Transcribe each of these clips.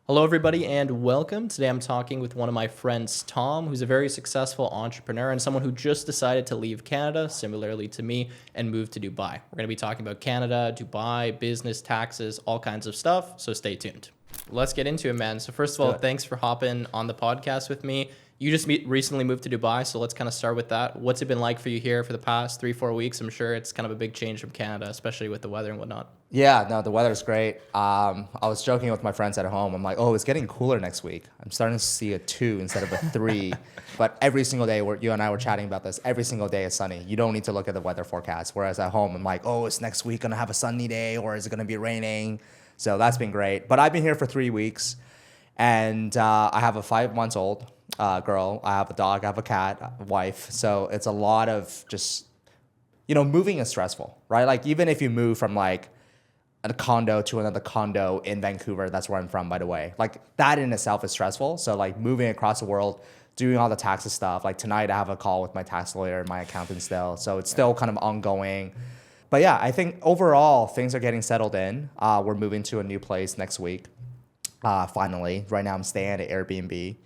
Hello, everybody, and welcome. Today I'm talking with one of my friends, Tom, who's a very successful entrepreneur and someone who just decided to leave Canada, similarly to me, and move to Dubai. We're going to be talking about Canada, Dubai, business, taxes, all kinds of stuff, so stay tuned. Let's get into it, man. So first of all, thanks for hopping on the podcast with me. You just recently moved to Dubai, so let's kind of start with that. What's it been like for you here for the past 3-4 weeks? I'm sure it's kind of a big change from Canada, especially with the weather and whatnot. Yeah, no, the weather's great. I was joking with my friends at home. I'm like, oh, it's getting cooler next week. I'm starting to see a 2 instead of a 3. But every single day, you and I were chatting about this. Every single day is sunny. You don't need to look at the weather forecast. Whereas at home, I'm like, oh, is next week going to have a sunny day or is it going to be raining? So that's been great. But I've been here for 3 weeks. And I have a 5-month-old girl. I have a dog. I have a cat, a wife. So it's a lot of just, moving is stressful, right? Like even if you move from like a condo to another condo in Vancouver, that's where I'm from, by the way. Like that in itself is stressful. So like moving across the world, doing all the taxes stuff. Like tonight I have a call with my tax lawyer and my accountant still. So it's still kind of ongoing. But yeah, I think overall things are getting settled in. We're moving to a new place next week. Finally, right now I'm staying at an Airbnb,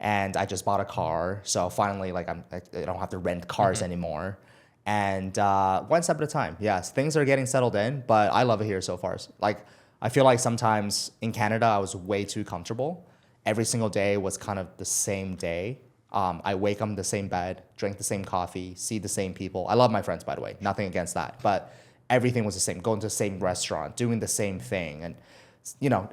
and I just bought a car. So finally, like I don't have to rent cars anymore. And one step at a time. Yes, things are getting settled in, but I love it here so far. Like I feel like sometimes in Canada I was way too comfortable. Every single day was kind of the same day. I wake up in the same bed, drink the same coffee, see the same people. I love my friends, by the way. Nothing against that, but everything was the same. Going to the same restaurant, doing the same thing, and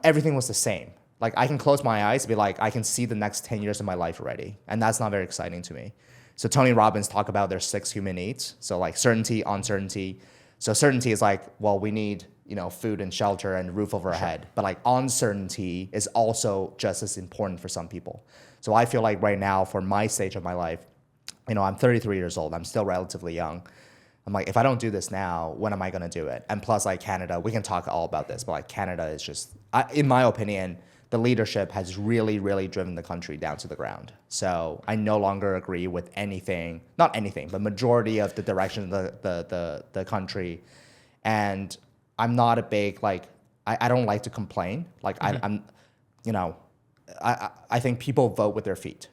everything was the same. Like I can close my eyes and be like, I can see the next 10 years of my life already. And that's not very exciting to me. So Tony Robbins talk about their 6 human needs. So like certainty, uncertainty. So certainty is like, well, we need, food and shelter and roof over our head. But like uncertainty is also just as important for some people. So I feel like right now for my stage of my life, I'm 33 years old. I'm still relatively young. I'm like, if I don't do this now, when am I going to do it? And plus, like Canada, we can talk all about this, but like Canada is just, in my opinion, the leadership has really, really driven the country down to the ground. So I no longer agree with anything, not anything, but majority of the direction of the country. And I'm not a big, like, I don't like to complain. Like I think people vote with their feet,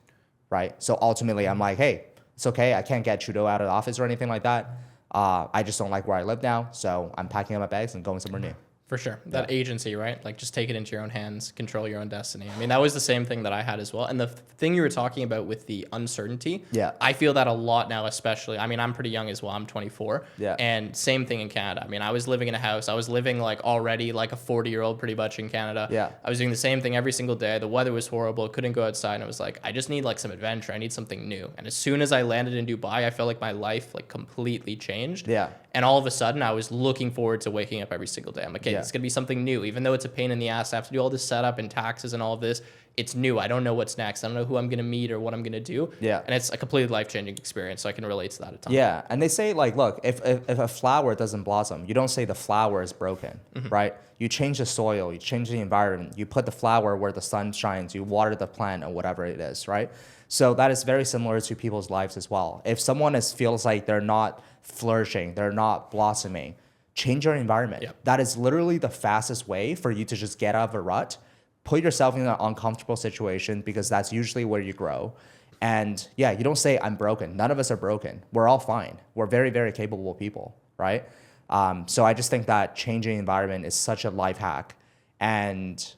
right? So ultimately I'm like, hey, it's okay. I can't get Trudeau out of the office or anything like that. I just don't like where I live now, so I'm packing up my bags and going somewhere new. For sure. That agency, right? Like just take it into your own hands, control your own destiny. I mean, that was the same thing that I had as well. And the thing you were talking about with the uncertainty, I feel that a lot now, especially. I mean, I'm pretty young as well. I'm 24. Yeah. And same thing in Canada. I mean, I was living in a house. I was living like already like a 40-year-old pretty much in Canada. Yeah. I was doing the same thing every single day. The weather was horrible. Couldn't go outside. And I was like, I just need like some adventure. I need something new. And as soon as I landed in Dubai, I felt like my life like completely changed. Yeah. And all of a sudden, I was looking forward to waking up every single day. I'm like, okay, it's going to be something new. Even though it's a pain in the ass, I have to do all this setup and taxes and all of this. It's new. I don't know what's next. I don't know who I'm going to meet or what I'm going to do. Yeah. And it's a completely life-changing experience, so I can relate to that a ton. Yeah. And they say, like, look, if a flower doesn't blossom, you don't say the flower is broken, right? You change the soil, you change the environment, you put the flower where the sun shines, you water the plant or whatever it is, right? So that is very similar to people's lives as well. If someone feels like they're not flourishing, they're not blossoming, change your environment. Yep. That is literally the fastest way for you to just get out of a rut, put yourself in an uncomfortable situation, because that's usually where you grow. And yeah, you don't say I'm broken. None of us are broken. We're all fine. We're very, very capable people, right? So I just think that changing environment is such a life hack. And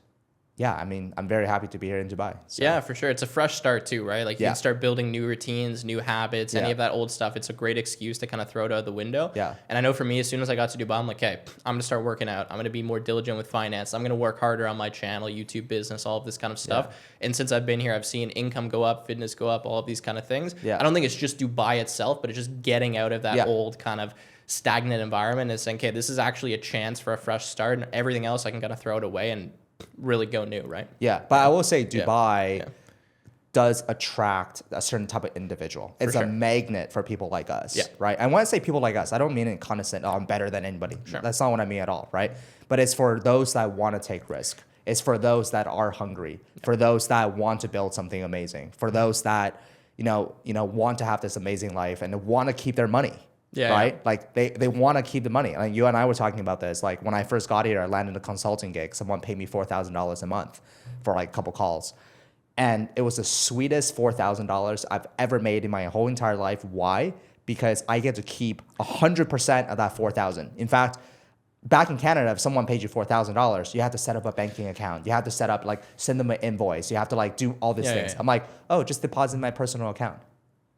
yeah, I mean, I'm very happy to be here in Dubai. So. Yeah, for sure. It's a fresh start too, right? Like you can start building new routines, new habits, any of that old stuff. It's a great excuse to kind of throw it out the window. Yeah. And I know for me, as soon as I got to Dubai, I'm like, hey, I'm going to start working out. I'm going to be more diligent with finance. I'm going to work harder on my channel, YouTube business, all of this kind of stuff. Yeah. And since I've been here, I've seen income go up, fitness go up, all of these kind of things. Yeah. I don't think it's just Dubai itself, but it's just getting out of that old kind of stagnant environment and saying, okay, this is actually a chance for a fresh start, and everything else I can kind of throw it away and really go new, right? Yeah, but I will say Dubai does attract a certain type of individual. It's a magnet for people like us, right? And when I say people like us, I don't mean it condescending, oh, I'm better than anybody. Sure. That's not what I mean at all, right? But it's for those that want to take risk. It's for those that are hungry, for those that want to build something amazing, for those that, want to have this amazing life and want to keep their money, right? Like they want to keep the money. Like you and I were talking about this. Like when I first got here, I landed a consulting gig. Someone paid me $4,000 a month for like a couple calls. And it was the sweetest $4,000 I've ever made in my whole entire life. Why? Because I get to keep 100% of that 4,000. In fact, back in Canada, if someone paid you $4,000, you have to set up a banking account. You have to set up, like, send them an invoice. You have to, like, do all these things. I'm like, oh, just deposit in my personal account.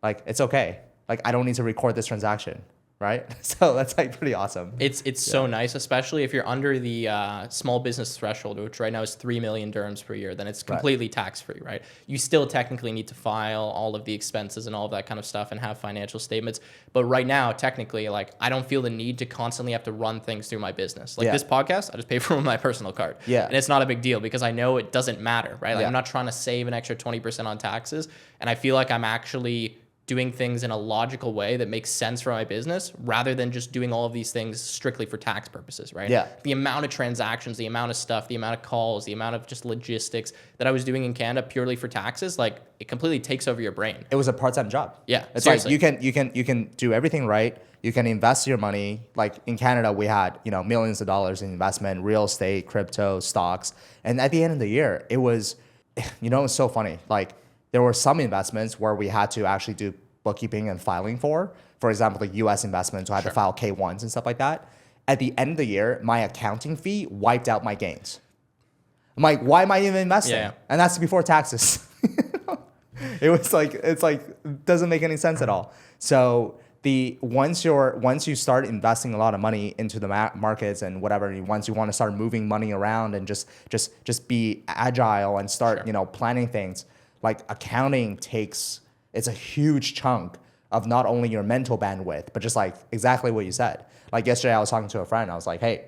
Like, it's okay. Like, I don't need to record this transaction, right? So that's, like, pretty awesome. It's so nice, especially if you're under the small business threshold, which right now is 3 million dirhams per year, then it's completely tax-free, right? You still technically need to file all of the expenses and all of that kind of stuff and have financial statements. But right now, technically, like, I don't feel the need to constantly have to run things through my business. Like this podcast, I just pay for my personal card. And it's not a big deal because I know it doesn't matter, right? Like I'm not trying to save an extra 20% on taxes. And I feel like I'm actually doing things in a logical way that makes sense for my business rather than just doing all of these things strictly for tax purposes, right? The amount of transactions, the amount of stuff, the amount of calls, the amount of just logistics that I was doing in Canada purely for taxes, like it completely takes over your brain. It was a part-time job. It's seriously. like you can do everything right. You can invest your money. Like in Canada, we had, millions of dollars in investment, real estate, crypto, stocks. And at the end of the year, it was, it's so funny. Like, there were some investments where we had to actually do bookkeeping and filing for example, the US investments, so I had to file K1s and stuff like that. At the end of the year, my accounting fee wiped out my gains. I'm like, why am I even investing? And that's before taxes. It's like, doesn't make any sense at all. So once you start investing a lot of money into the markets and whatever, once you want to start moving money around and just be agile and start, planning things, like accounting it's a huge chunk of not only your mental bandwidth, but just like exactly what you said. Like yesterday I was talking to a friend. I was like, hey,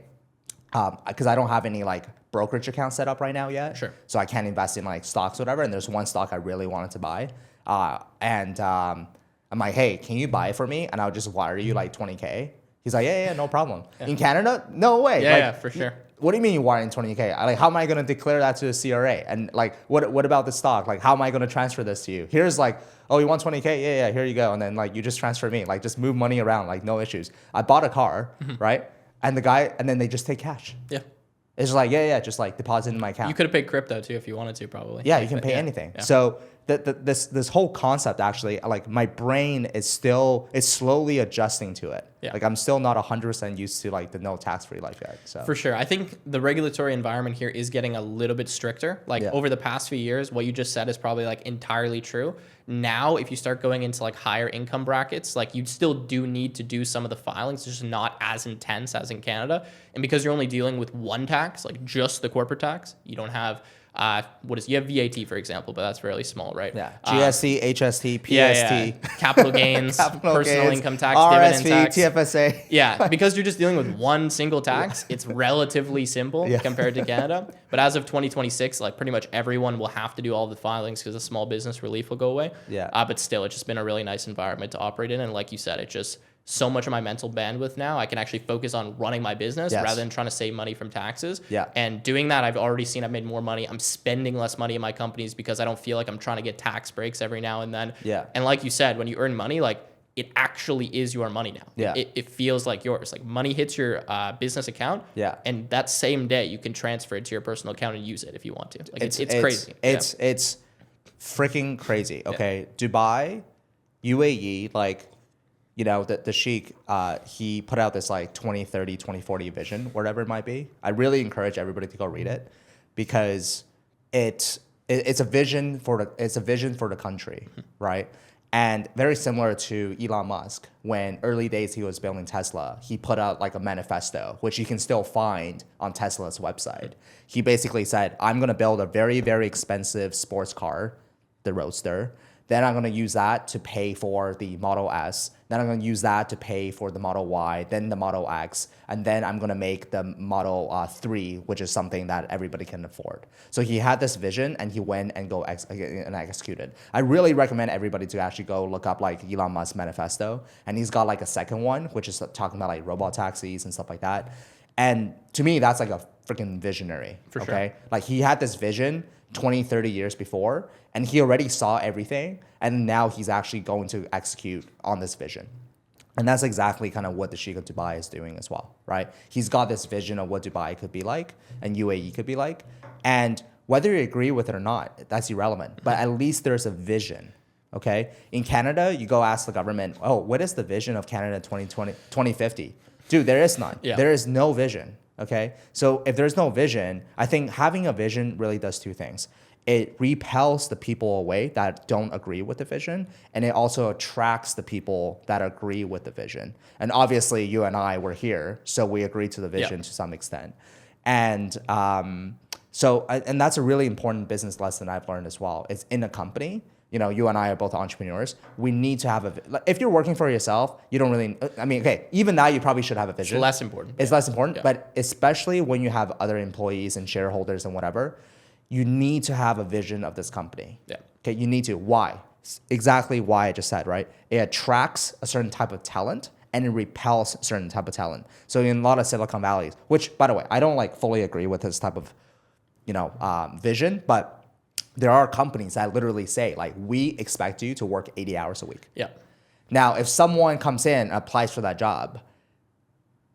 because I don't have any like brokerage account set up right now yet. So I can't invest in like stocks or whatever. And there's one stock I really wanted to buy. I'm like, hey, can you buy it for me? And I'll just wire you like 20K. He's like, yeah, no problem. In Canada, no way. Yeah, for sure. What do you mean you wiring 20K? Like, how am I going to declare that to the CRA? And like, what about the stock? Like, how am I going to transfer this to you? Here's like, oh, you want 20K? Yeah, here you go. And then like, you just transfer me. Like, just move money around. Like, no issues. I bought a car, right? And then they just take cash. It's like, just like deposit in my account. You could have paid crypto too if you wanted to, probably. Yeah, you can pay anything. So this whole concept actually, like my brain is slowly adjusting to it. Like I'm still not 100% used to like the no tax-free life yet. So for sure, I think the regulatory environment here is getting a little bit stricter. Like over the past few years, what you just said is probably like entirely true. Now, if you start going into like higher income brackets, like you still do need to do some of the filings, it's just not as intense as in Canada. And because you're only dealing with one tax, like just the corporate tax, you don't have you have VAT, for example, but that's fairly small, right? GST, HST, PST. Capital gains, personal income tax, RSV, dividend tax. TFSA. Because you're just dealing with one single tax, it's relatively simple compared to Canada. But as of 2026, like pretty much everyone will have to do all the filings because the small business relief will go away. But still, it's just been a really nice environment to operate in. And like you said, it just so much of my mental bandwidth now, I can actually focus on running my business rather than trying to save money from taxes. And doing that, I've already seen I've made more money. I'm spending less money in my companies because I don't feel like I'm trying to get tax breaks every now and then. And like you said, when you earn money, like it actually is your money now. It feels like yours. Like money hits your business account. And that same day you can transfer it to your personal account and use it if you want to. Like it's crazy. It's freaking crazy. Okay. Dubai, UAE, like, the Sheikh, he put out this like 2030, 2040 vision, whatever it might be. I really encourage everybody to go read it because it's a vision for the country, right? And very similar to Elon Musk, when early days he was building Tesla, he put out like a manifesto, which you can still find on Tesla's website. He basically said, I'm going to build a very, very expensive sports car, the Roadster. Then I'm going to use that to pay for the Model S. Then I'm going to use that to pay for the Model Y, then the Model X. And then I'm going to make the Model 3, which is something that everybody can afford. So he had this vision and he went and executed. I really recommend everybody to actually go look up like Elon Musk's manifesto. And he's got like a second one, which is talking about like robot taxis and stuff like that. And to me, that's like a freaking visionary. For sure. Like he had this vision 20, 30 years before, and he already saw everything, and now he's actually going to execute on this vision. And that's exactly kind of what the Sheikh of Dubai is doing as well, right? He's got this vision of what Dubai could be like and UAE could be like. And whether you agree with it or not, that's irrelevant. But at least there's a vision, okay? In Canada, you go ask the government, oh, what is the vision of Canada 2050? Dude, there is none. Yeah. There is no vision, okay? So if there's no vision, I think having a vision really does two things. It repels the people away that don't agree with the vision, and it also attracts the people that agree with the vision. And obviously, you and I were here, so we agreed to the vision to some extent. And and that's a really important business lesson I've learned as well. It's in a company. You know, you and I are both entrepreneurs. We need to have if you're working for yourself, you don't really, I mean, okay, even now you probably should have a vision. It's less important. It's less important, but especially when you have other employees and shareholders and whatever, you need to have a vision of this company. Yeah. Okay, you need to. Why? Exactly why I just said, right? It attracts a certain type of talent and it repels a certain type of talent. So in a lot of Silicon Valleys, which by the way, I don't like fully agree with this type of, vision, but there are companies that literally say like, we expect you to work 80 hours a week. Yeah. Now, if someone comes in and applies for that job,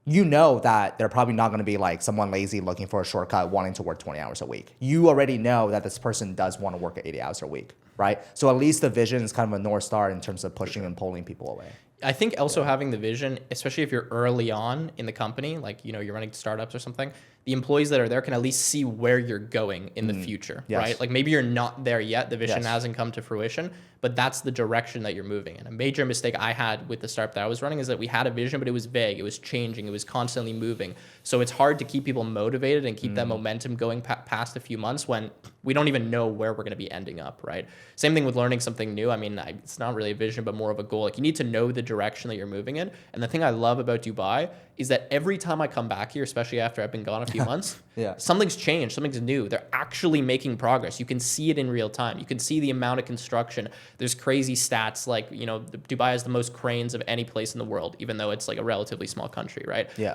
you know that they're probably not going to be like someone lazy looking for a shortcut wanting to work 20 hours a week. You already know that this person does want to work 80 hours a week, right? So at least the vision is kind of a North Star in terms of pushing and pulling people away. I think also having the vision, especially if you're early on in the company, like, you're running startups or something, the employees that are there can at least see where you're going in the future, right? Like maybe you're not there yet. The vision hasn't come to fruition, but that's the direction that you're moving in. A major mistake I had with the startup that I was running is that we had a vision, but it was vague. It was changing. It was constantly moving. So it's hard to keep people motivated and keep that momentum going past a few months when we don't even know where we're going to be ending up, right? Same thing with learning something new. I mean, it's not really a vision, but more of a goal. Like you need to know the direction that you're moving in. And the thing I love about Dubai is that every time I come back here, especially after I've been gone a few months, something's changed, something's new. They're actually making progress. You can see it in real time. You can see the amount of construction. There's crazy stats like, Dubai has the most cranes of any place in the world, even though it's like a relatively small country, right? Yeah.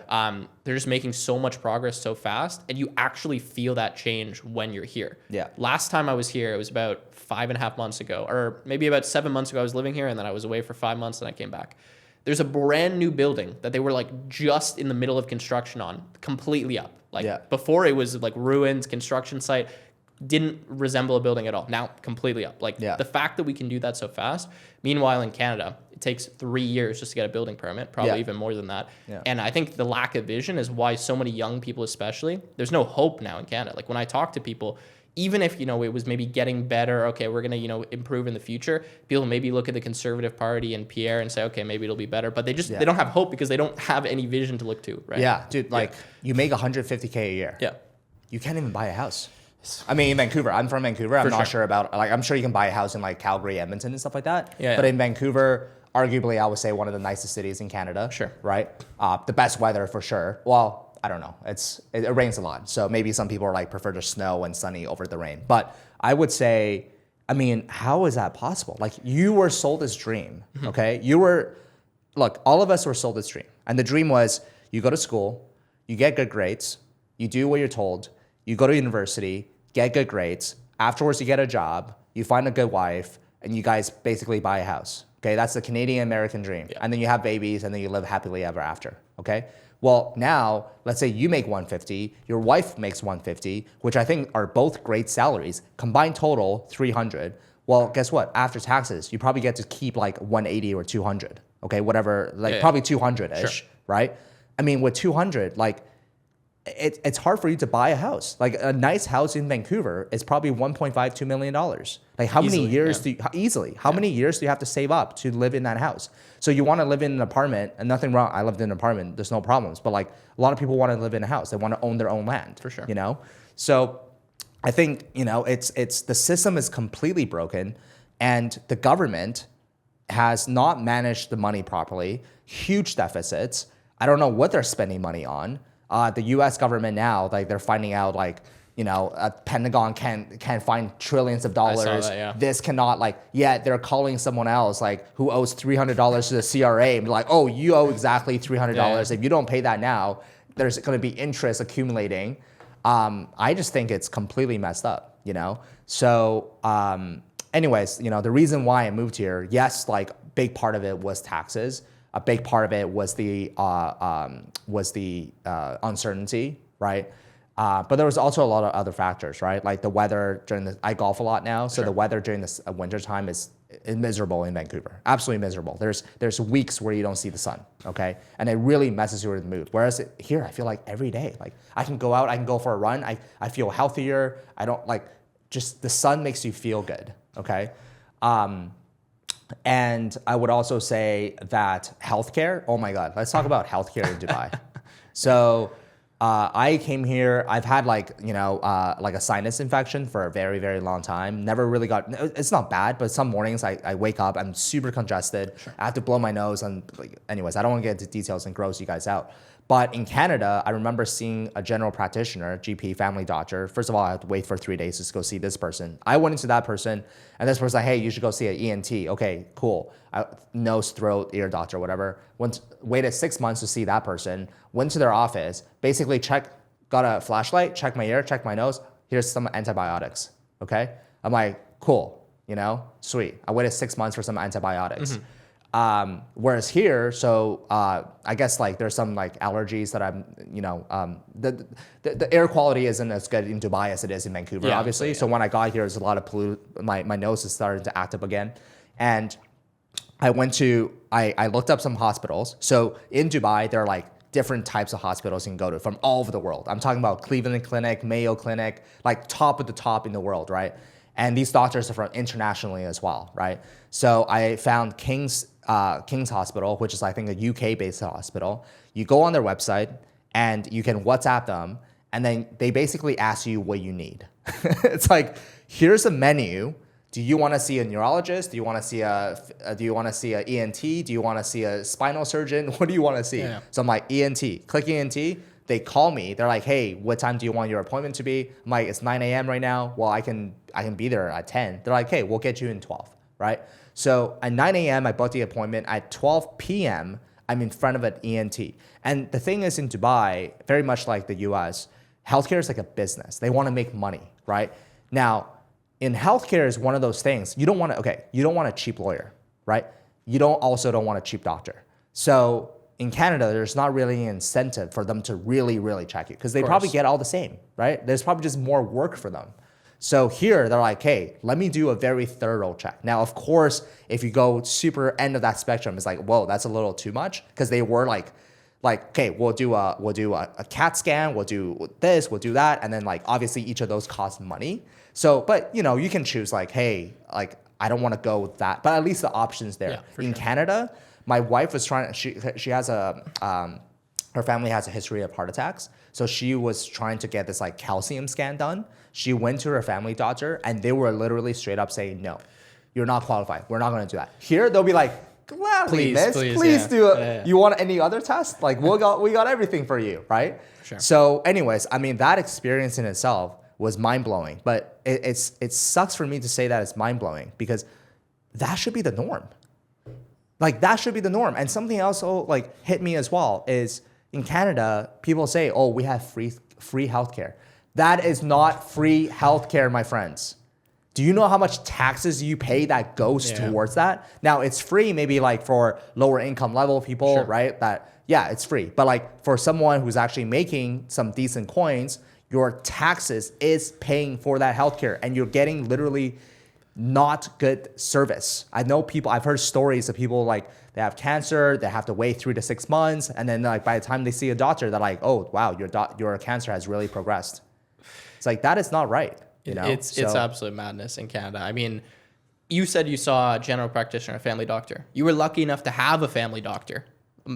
They're just making so much progress so fast, and you actually feel that change when you're here. Yeah. Last time I was here, it was about 5.5 months ago, or maybe about 7 months ago I was living here, and then I was away for 5 months and I came back. There's a brand new building that they were like just in the middle of construction on, completely up. Like before it was like ruins, construction site, didn't resemble a building at all. Now completely up. Like the fact that we can do that so fast. Meanwhile, in Canada, it takes 3 years just to get a building permit, probably even more than that. Yeah. And I think the lack of vision is why so many young people, especially, there's no hope now in Canada. Like when I talk to people, even if, it was maybe getting better, okay, we're going to, improve in the future, people maybe look at the Conservative Party and Pierre and say, okay, maybe it'll be better. But they don't have hope because they don't have any vision to look to, right? Yeah, dude, you make $150K a year. Yeah. You can't even buy a house. I mean, in Vancouver, I'm from Vancouver. I'm not sure about, I'm sure you can buy a house in like Calgary, Edmonton and stuff like that. Yeah. But in Vancouver, arguably, I would say one of the nicest cities in Canada. Sure. Right? The best weather for sure. Well, I don't know. It rains a lot. So maybe some people are like prefer the snow and sunny over the rain. But I would say, I mean, how is that possible? Like you were sold this dream, okay? Look, all of us were sold this dream. And the dream was you go to school, you get good grades, you do what you're told, you go to university, get good grades. Afterwards, you get a job, you find a good wife, and you guys basically buy a house. Okay, that's the Canadian-American dream. Yeah. And then you have babies, and then you live happily ever after, okay? Well, now, let's say you make 150, your wife makes 150, which I think are both great salaries. Combined total, 300. Well, guess what? After taxes, you probably get to keep like 180 or 200, okay? Whatever, probably 200-ish, right? I mean, with 200, like, it's hard for you to buy a house. Like a nice house in Vancouver is probably $1.5–2 million. Like how many years how many years do you have to save up to live in that house? So you want to live in an apartment, and nothing wrong. I lived in an apartment. There's no problems. But like a lot of people want to live in a house. They want to own their own land. For sure. So I think it's the system is completely broken, and the government has not managed the money properly. Huge deficits. I don't know what they're spending money on. The U.S. government now, like they're finding out, like a Pentagon can't find trillions of dollars. I saw that, yeah. This cannot they're calling someone else like who owes $300 to the CRA and be like, oh, you owe exactly $300. Yeah. If you don't pay that now, there's going to be interest accumulating. I just think it's completely messed up. So anyways, the reason why I moved here, yes, like big part of it was taxes. a big part of it was the uncertainty, right? But there was also a lot of other factors, right? Like the weather I golf a lot now, so the weather during this winter time is miserable in Vancouver, absolutely miserable. There's weeks where you don't see the sun, okay? And it really messes you with the mood. Whereas here, I feel like every day, like I can go out, I can go for a run, I feel healthier. I don't like, just the sun makes you feel good, okay? And I would also say that healthcare, oh my God, let's talk about healthcare in Dubai. So I came here, I've had like a sinus infection for a very, very long time. Never really it's not bad, but some mornings I wake up, I'm super congested. Sure. I have to blow my nose and anyways, I don't want to get into details and gross you guys out. But in Canada, I remember seeing a general practitioner, GP, family doctor. First of all, I had to wait for 3 days to go see this person. I went into that person, and this person's like, hey, you should go see an ENT. Okay, cool. Nose, throat, ear doctor, whatever. Waited 6 months to see that person. Went to their office, basically got a flashlight, checked my ear, checked my nose. Here's some antibiotics, okay? I'm like, cool, sweet. I waited 6 months for some antibiotics. Mm-hmm. Whereas here, so I guess like there's some like allergies that I'm, the air quality isn't as good in Dubai as it is in Vancouver, obviously. So when I got here, there's a lot of my nose is starting to act up again. And I looked up some hospitals. So in Dubai, there are like different types of hospitals you can go to from all over the world. I'm talking about Cleveland Clinic, Mayo Clinic, like top of the top in the world, right? And these doctors are from internationally as well, right? So I found King's Hospital, which is I think a UK-based hospital. You go on their website and you can WhatsApp them, and then they basically ask you what you need. It's like, here's a menu. Do you want to see a neurologist? Do you want to see a ENT? Do you want to see a spinal surgeon? What do you want to see? Yeah. So I'm like, ENT. Click ENT. They call me. They're like, hey, what time do you want your appointment to be? I'm like, it's 9 a.m. right now. Well, I can be there at 10. They're like, hey, we'll get you in 12, right? So at 9 a.m., I booked the appointment. At 12 p.m., I'm in front of an ENT. And the thing is in Dubai, very much like the US, healthcare is like a business. They want to make money, right? Now, in healthcare is one of those things. You don't want a cheap lawyer, right? You don't want a cheap doctor. So in Canada, there's not really an incentive for them to really, really check you because they probably get all the same, right? There's probably just more work for them. So here, they're like, hey, let me do a very thorough check. Now, of course, if you go super end of that spectrum, it's like, whoa, that's a little too much because they were like, okay, we'll do a CAT scan, we'll do this, we'll do that, and then like obviously each of those costs money. So, but you can choose like, hey, like I don't want to go with that, but at least the option's there. Yeah, in Canada, my wife was she has her family has a history of heart attacks. So she was trying to get this like calcium scan done. She went to her family doctor and they were literally straight up saying, no, you're not qualified. We're not going to do that. Here, they'll be like, gladly, please do it. Yeah. You want any other test? Like we got everything for you, right? Sure. So anyways, I mean, that experience in itself was mind-blowing, but it sucks for me to say that it's mind-blowing because that should be the norm. Like that should be the norm. And something else like hit me as well is in Canada, people say, oh, we have free healthcare. That is not free healthcare, my friends. Do you know how much taxes you pay that goes towards that? Now it's free maybe like for lower income level people, sure, right? It's free. But like for someone who's actually making some decent coins, your taxes is paying for that healthcare and you're getting literally not good service. I've heard stories of people like they have cancer, they have to wait 3 to 6 months, and then like by the time they see a doctor, they're like, oh wow, your cancer has really progressed. It's like that is not right. It's absolute madness in Canada. I mean, you said you saw a general practitioner, a family doctor. You were lucky enough to have a family doctor.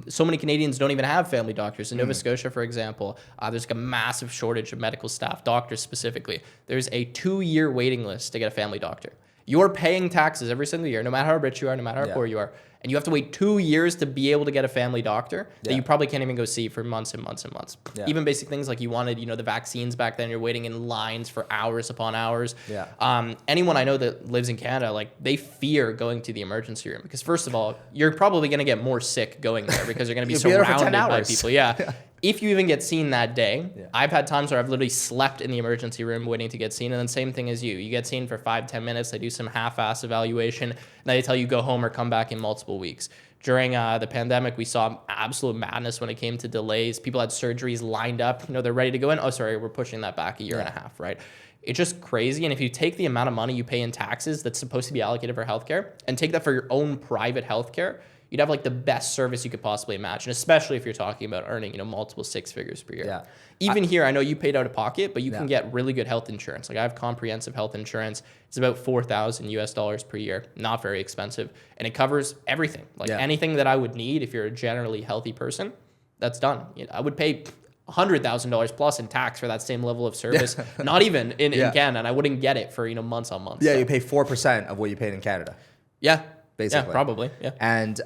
So many Canadians don't even have family doctors. In Nova Scotia, for example, there's like a massive shortage of medical staff, doctors specifically. There's a 2-year waiting list to get a family doctor. You're paying taxes every single year, no matter how rich you are, no matter how poor you are. And you have to wait 2 years to be able to get a family doctor that you probably can't even go see for months and months and months. Yeah. Even basic things like you wanted, the vaccines back then, you're waiting in lines for hours upon hours. Yeah. Anyone I know that lives in Canada, like they fear going to the emergency room because first of all, you're probably going to get more sick going there because you're going to be surrounded by people. Yeah. If you even get seen that day, I've had times where I've literally slept in the emergency room waiting to get seen. And then same thing as you. You get seen for 5-10 minutes. They do some half-ass evaluation. And they tell you go home or come back in multiple multiple weeks. During the pandemic, we saw absolute madness when it came to delays. People had surgeries lined up. They're ready to go in. Oh, sorry, we're pushing that back a year and a half, right? It's just crazy. And if you take the amount of money you pay in taxes that's supposed to be allocated for healthcare and take that for your own private healthcare, you'd have like the best service you could possibly imagine, especially if you're talking about earning, multiple six figures per year. Yeah. Even here, I know you paid out of pocket, but you can get really good health insurance. Like I have comprehensive health insurance. It's about $4,000 per year. Not very expensive. And it covers everything. Like anything that I would need if you're a generally healthy person, that's done. I would pay $100,000 plus in tax for that same level of service. Not even in Canada. And I wouldn't get it for, months on months. Yeah, so. You pay 4% of what you paid in Canada. Yeah. Basically. Yeah, probably. Yeah. And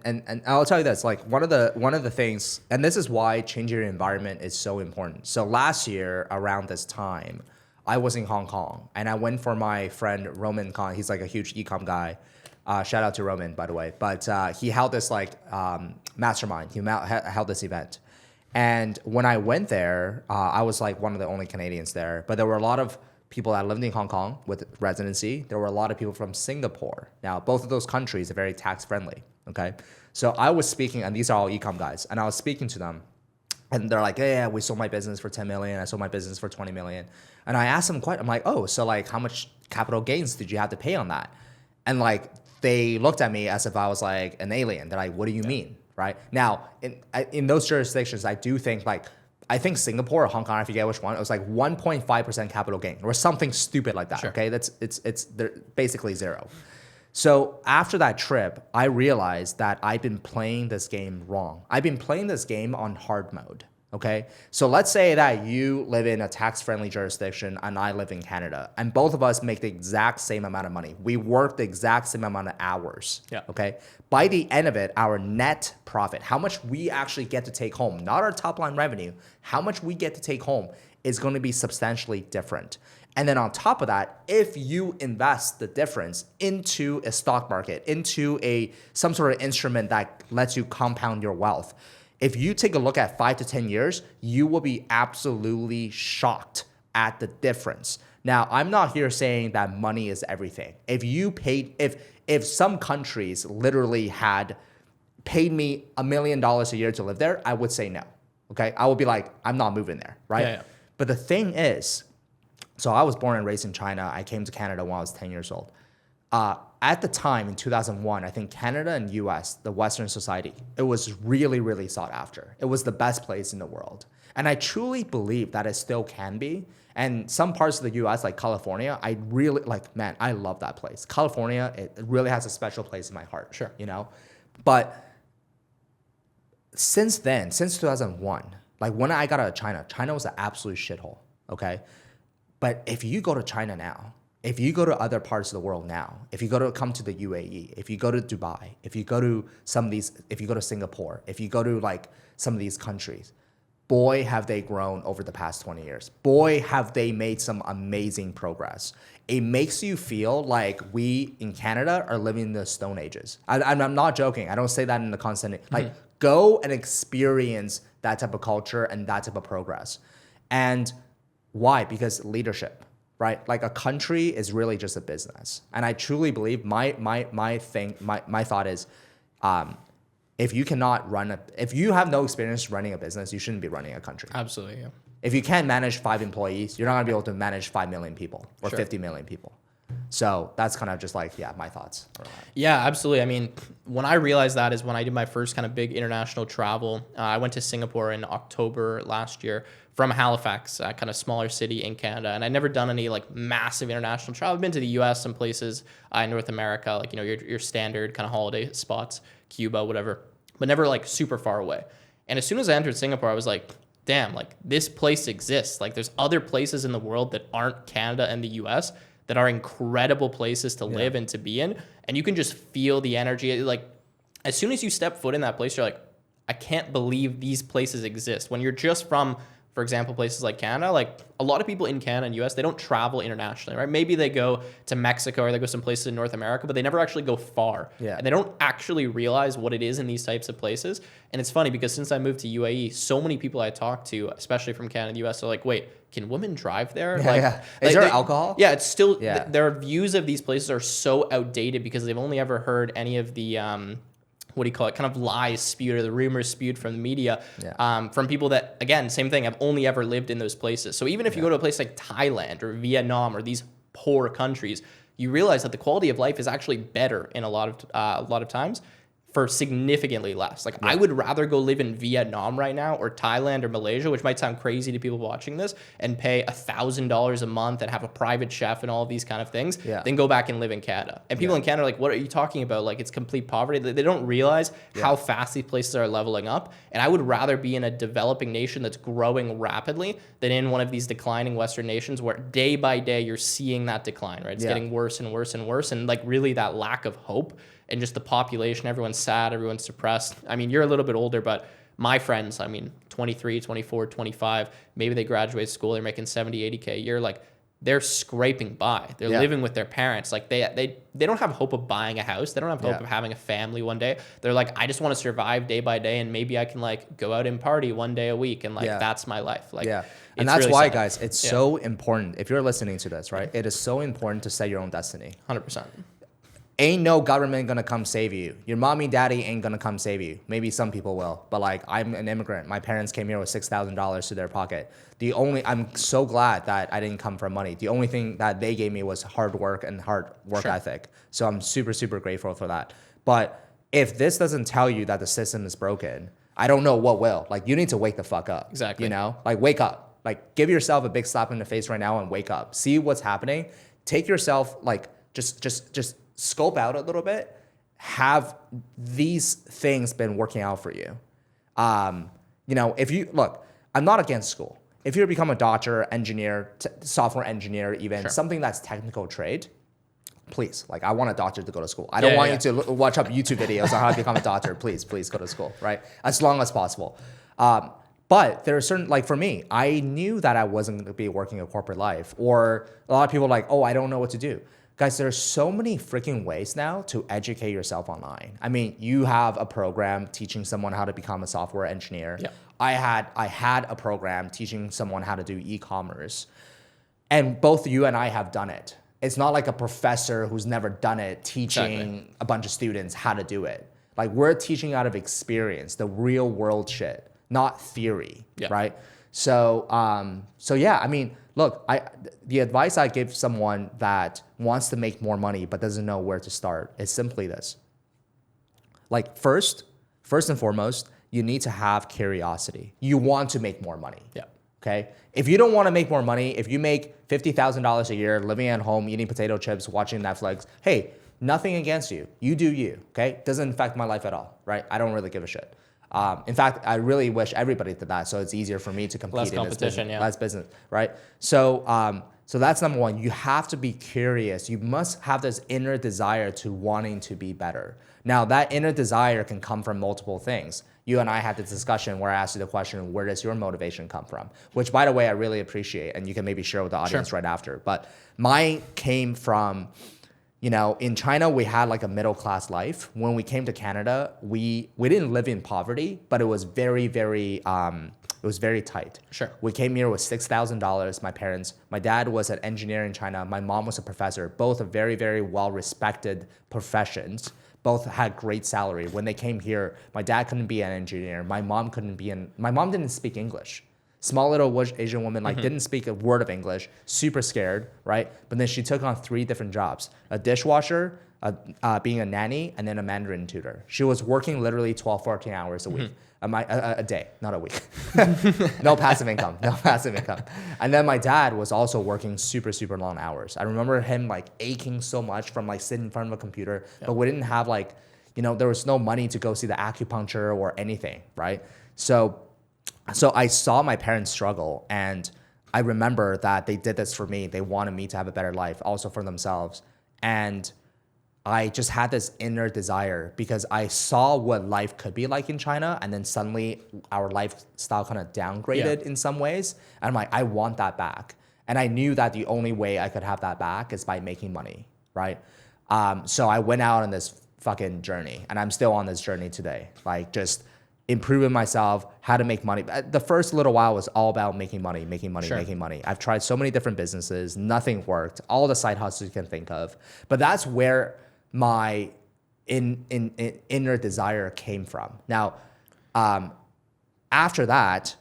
and I'll tell you this, like one of the things, and this is why changing your environment is so important. So last year around this time, I was in Hong Kong and I went for my friend Roman Khan. He's like a huge e-com guy. Shout out to Roman, by the way. But he held this mastermind. He held this event. And when I went there, I was like one of the only Canadians there. But there were a lot of people that lived in Hong Kong with residency. There were a lot of people from Singapore. Now, both of those countries are very tax friendly, okay? So I was speaking, and these are all e-com guys, and I was speaking to them, and they're like, yeah, we sold my business for 10 million. I sold my business for 20 million. And I asked them I'm like, oh, so like how much capital gains did you have to pay on that? And like, they looked at me as if I was like an alien. They're like, what do you mean, right? Now, in those jurisdictions, I do think I think Singapore or Hong Kong, I forget which one, it was like 1.5% capital gain or something stupid like that. Sure. Okay, it's they're basically zero. So after that trip, I realized that I've been playing this game wrong. I've been playing this game on hard mode. Okay, so let's say that you live in a tax-friendly jurisdiction and I live in Canada, and both of us make the exact same amount of money. We work the exact same amount of hours. Yeah. Okay. By the end of it, our net profit, how much we actually get to take home, not our top line revenue, how much we get to take home is going to be substantially different. And then on top of that, if you invest the difference into a stock market, into some sort of instrument that lets you compound your wealth, if you take a look at 5 to 10 years, you will be absolutely shocked at the difference. Now, I'm not here saying that money is everything. If some countries literally had paid me $1 million a year to live there, I would say no. Okay, I would be like, I'm not moving there, right? Yeah. But the thing is, so I was born and raised in China. I came to Canada when I was 10 years old. At the time, in 2001, I think Canada and US, the Western society, it was really, really sought after. It was the best place in the world. And I truly believe that it still can be. And some parts of the US, like California, I really, I love that place. California, it really has a special place in my heart. Sure. But since then, since 2001, when I got out of China, China was an absolute shithole, okay? But if you go to China now, if you go to other parts of the world now, if you come to the UAE, if you go to Dubai, if you go to Singapore, if you go to some of these countries, boy, have they grown over the past 20 years. Boy, have they made some amazing progress. It makes you feel like we in Canada are living in the Stone Ages. I'm not joking. I don't say that in the constant, go and experience that type of culture and that type of progress. And why? Because leadership. Right? A country is really just a business. And I truly believe my thought is, if you have no experience running a business, you shouldn't be running a country. Absolutely, yeah. If you can't manage 5 employees, you're not gonna be able to manage 5 million people or 50 million people. So that's kind of just my thoughts. Yeah, absolutely. I mean, when I realized that is when I did my first kind of big international travel. I went to Singapore in October last year from Halifax, a kind of smaller city in Canada. And I'd never done any massive international travel. I've been to the US, some places in North America, your standard kind of holiday spots, Cuba, whatever, but never super far away. And as soon as I entered Singapore, I was like, damn, this place exists. There's other places in the world that aren't Canada and the US that are incredible places to live and to be in. And you can just feel the energy. As soon as you step foot in that place, you're like, I can't believe these places exist. When you're just from, for example, places like Canada, a lot of people in Canada and US, they don't travel internationally, right? Maybe they go to Mexico or they go some places in North America, but they never actually go far. Yeah. And they don't actually realize what it is in these types of places. And it's funny because since I moved to UAE, so many people I talk to, especially from Canada and US, are like, wait, can women drive there? Is there alcohol? Yeah, it's still, their views of these places are so outdated because they've only ever heard any of the, what do you call it, kind of lies spewed or the rumors spewed from the media, from people that, again, same thing, have only ever lived in those places. So even if you go to a place like Thailand or Vietnam or these poor countries, you realize that the quality of life is actually better in a lot of times for significantly less. Like I would rather go live in Vietnam right now or Thailand or Malaysia, which might sound crazy to people watching this, and pay $1,000 a month and have a private chef and all of these kind of things, than go back and live in Canada. And people in Canada are like, what are you talking about? Like it's complete poverty. They don't realize how fast these places are leveling up. And I would rather be in a developing nation that's growing rapidly than in one of these declining Western nations where day by day you're seeing that decline, right? It's getting worse and worse and worse. And like really that lack of hope. And just the population, everyone's sad, everyone's depressed. I mean, you're a little bit older, but my friends, 23, 24, 25, maybe they graduate school, they're making 70, 80K a year. Like they're scraping by. They're living with their parents. Like they don't have hope of buying a house. They don't have hope of having a family one day. They're like, I just want to survive day by day. And maybe I can like go out and party one day a week. And like, that's my life. Like, and that's really why, guys, it's so important. If you're listening to this, right, it is so important to set your own destiny. 100%. Ain't no government gonna come save you. Your mommy, daddy ain't gonna come save you. Maybe some people will, but like I'm an immigrant. My parents came here with $6,000 to their pocket. I'm so glad that I didn't come from money. The only thing that they gave me was hard work and hard work ethic. So I'm super, super grateful for that. But if this doesn't tell you that the system is broken, I don't know what will. Like you need to wake the fuck up. Exactly. You know, like wake up. Like give yourself a big slap in the face right now and wake up. See what's happening. Take yourself like just scope out a little bit. Have these things been working out for you? You know, if you look, I'm not against school. If you become a doctor, engineer, software engineer, even something that's technical trade, please, like I want a doctor to go to school. I don't want you to watch up YouTube videos on how to become a doctor. Please go to school, right? As long as possible. But there are certain, like for me, I knew that I wasn't going to be working a corporate life, or a lot of people are like, oh, I don't know what to do. Guys, there's so many freaking ways now to educate yourself online. I mean, you have a program teaching someone how to become a software engineer. Yeah. I had a program teaching someone how to do e-commerce. And both you and I have done it. It's not like a professor who's never done it teaching a bunch of students how to do it. Like we're teaching out of experience, the real world shit, not theory, right? So, yeah, I mean, look, the advice I give someone that wants to make more money but doesn't know where to start is simply this. Like first and foremost, you need to have curiosity. You want to make more money. Yeah. Okay. If you don't want to make more money, if you make $50,000 a year, living at home, eating potato chips, watching Netflix, hey, nothing against you. You do you. Okay. Doesn't affect my life at all. Right. I don't really give a shit. In fact, I really wish everybody did that, so it's easier for me to compete in this business. Less business, right? So that's number one. You have to be curious. You must have this inner desire to wanting to be better. Now, that inner desire can come from multiple things. You and I had this discussion where I asked you the question, where does your motivation come from? Which, by the way, I really appreciate, and you can maybe share with the audience right after. But mine came from, you know, in China, we had like a middle-class life. When we came to Canada, we didn't live in poverty, but it was very, very, it was very tight. Sure. We came here with $6,000, my parents. My dad was an engineer in China. My mom was a professor. Both are very, very well-respected professions. Both had great salary. When they came here, my dad couldn't be an engineer. My mom didn't speak English. Small little Asian woman, like didn't speak a word of English, super scared, right? But then she took on 3 different jobs: a dishwasher, being a nanny, and then a Mandarin tutor. She was working literally 12, 14 hours a week, a day, not a week. No passive income. And then my dad was also working super, super long hours. I remember him like aching so much from like sitting in front of a computer, but we didn't have like, you know, there was no money to go see the acupuncture or anything, right? So I saw my parents struggle, and I remember that they did this for me. They wanted me to have a better life, also for themselves. And I just had this inner desire because I saw what life could be like in China, and then suddenly our lifestyle kind of downgraded in some ways. And I'm like, I want that back. And I knew that the only way I could have that back is by making money, right? So I went out on this fucking journey, and I'm still on this journey today. Like just improving myself, how to make money. The first little while was all about making money, Sure. making money. I've tried so many different businesses, nothing worked, all the side hustles you can think of. But that's where my inner desire came from. Now, after that,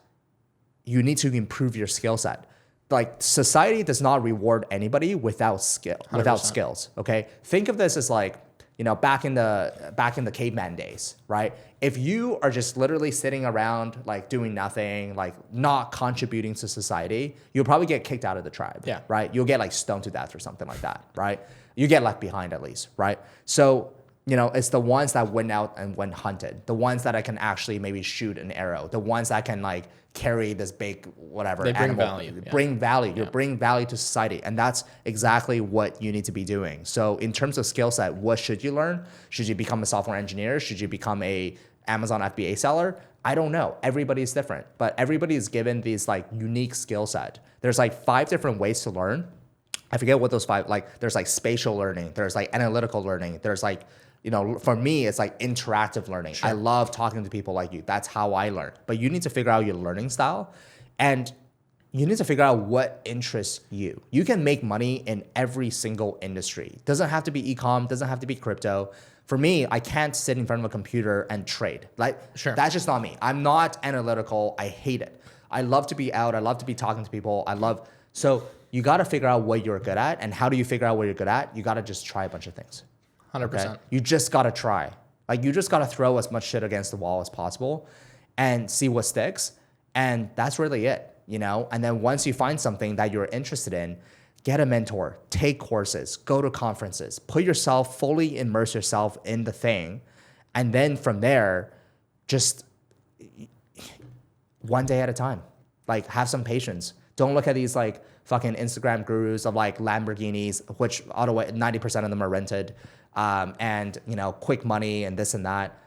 you need to improve your skill set. Like society does not reward anybody without skills. Okay, think of this as like, you know, back in the caveman days, right? If you are just literally sitting around like doing nothing, like not contributing to society, you'll probably get kicked out of the tribe, Yeah. right? You'll get like stoned to death or something like that, right? You get left behind at least, right? So, you know, it's the ones that went out and went hunted, the ones that I can actually maybe shoot an arrow, the ones that can like carry this big whatever They bring animal, value. Yeah. bring value. You Yeah. bring value to society, and that's exactly what you need to be doing. So, in terms of skill set, what should you learn? Should you become a software engineer? Should you become a Amazon FBA seller? I don't know. Everybody's different, but everybody is given these like unique skill set. There's like 5 different ways to learn. I forget what those 5 like. There's like spatial learning. There's like analytical learning. There's like, you know, for me, it's like interactive learning. Sure. I love talking to people like you. That's how I learn. But you need to figure out your learning style, and you need to figure out what interests you. You can make money in every single industry. Doesn't have to be e-com, doesn't have to be crypto. For me, I can't sit in front of a computer and trade. Like, Sure. That's just not me. I'm not analytical. I hate it. I love to be out. I love to be talking to people. So you got to figure out what you're good at. And how do you figure out what you're good at? You got to just try a bunch of things. 100%. Okay? You just got to try. Like, you just got to throw as much shit against the wall as possible and see what sticks. And that's really it, you know? And then once you find something that you're interested in, get a mentor, take courses, go to conferences, fully immerse yourself in the thing. And then from there, just one day at a time, like have some patience. Don't look at these like fucking Instagram gurus of like Lamborghinis, which all the way 90% of them are rented, and you know, quick money and this and that.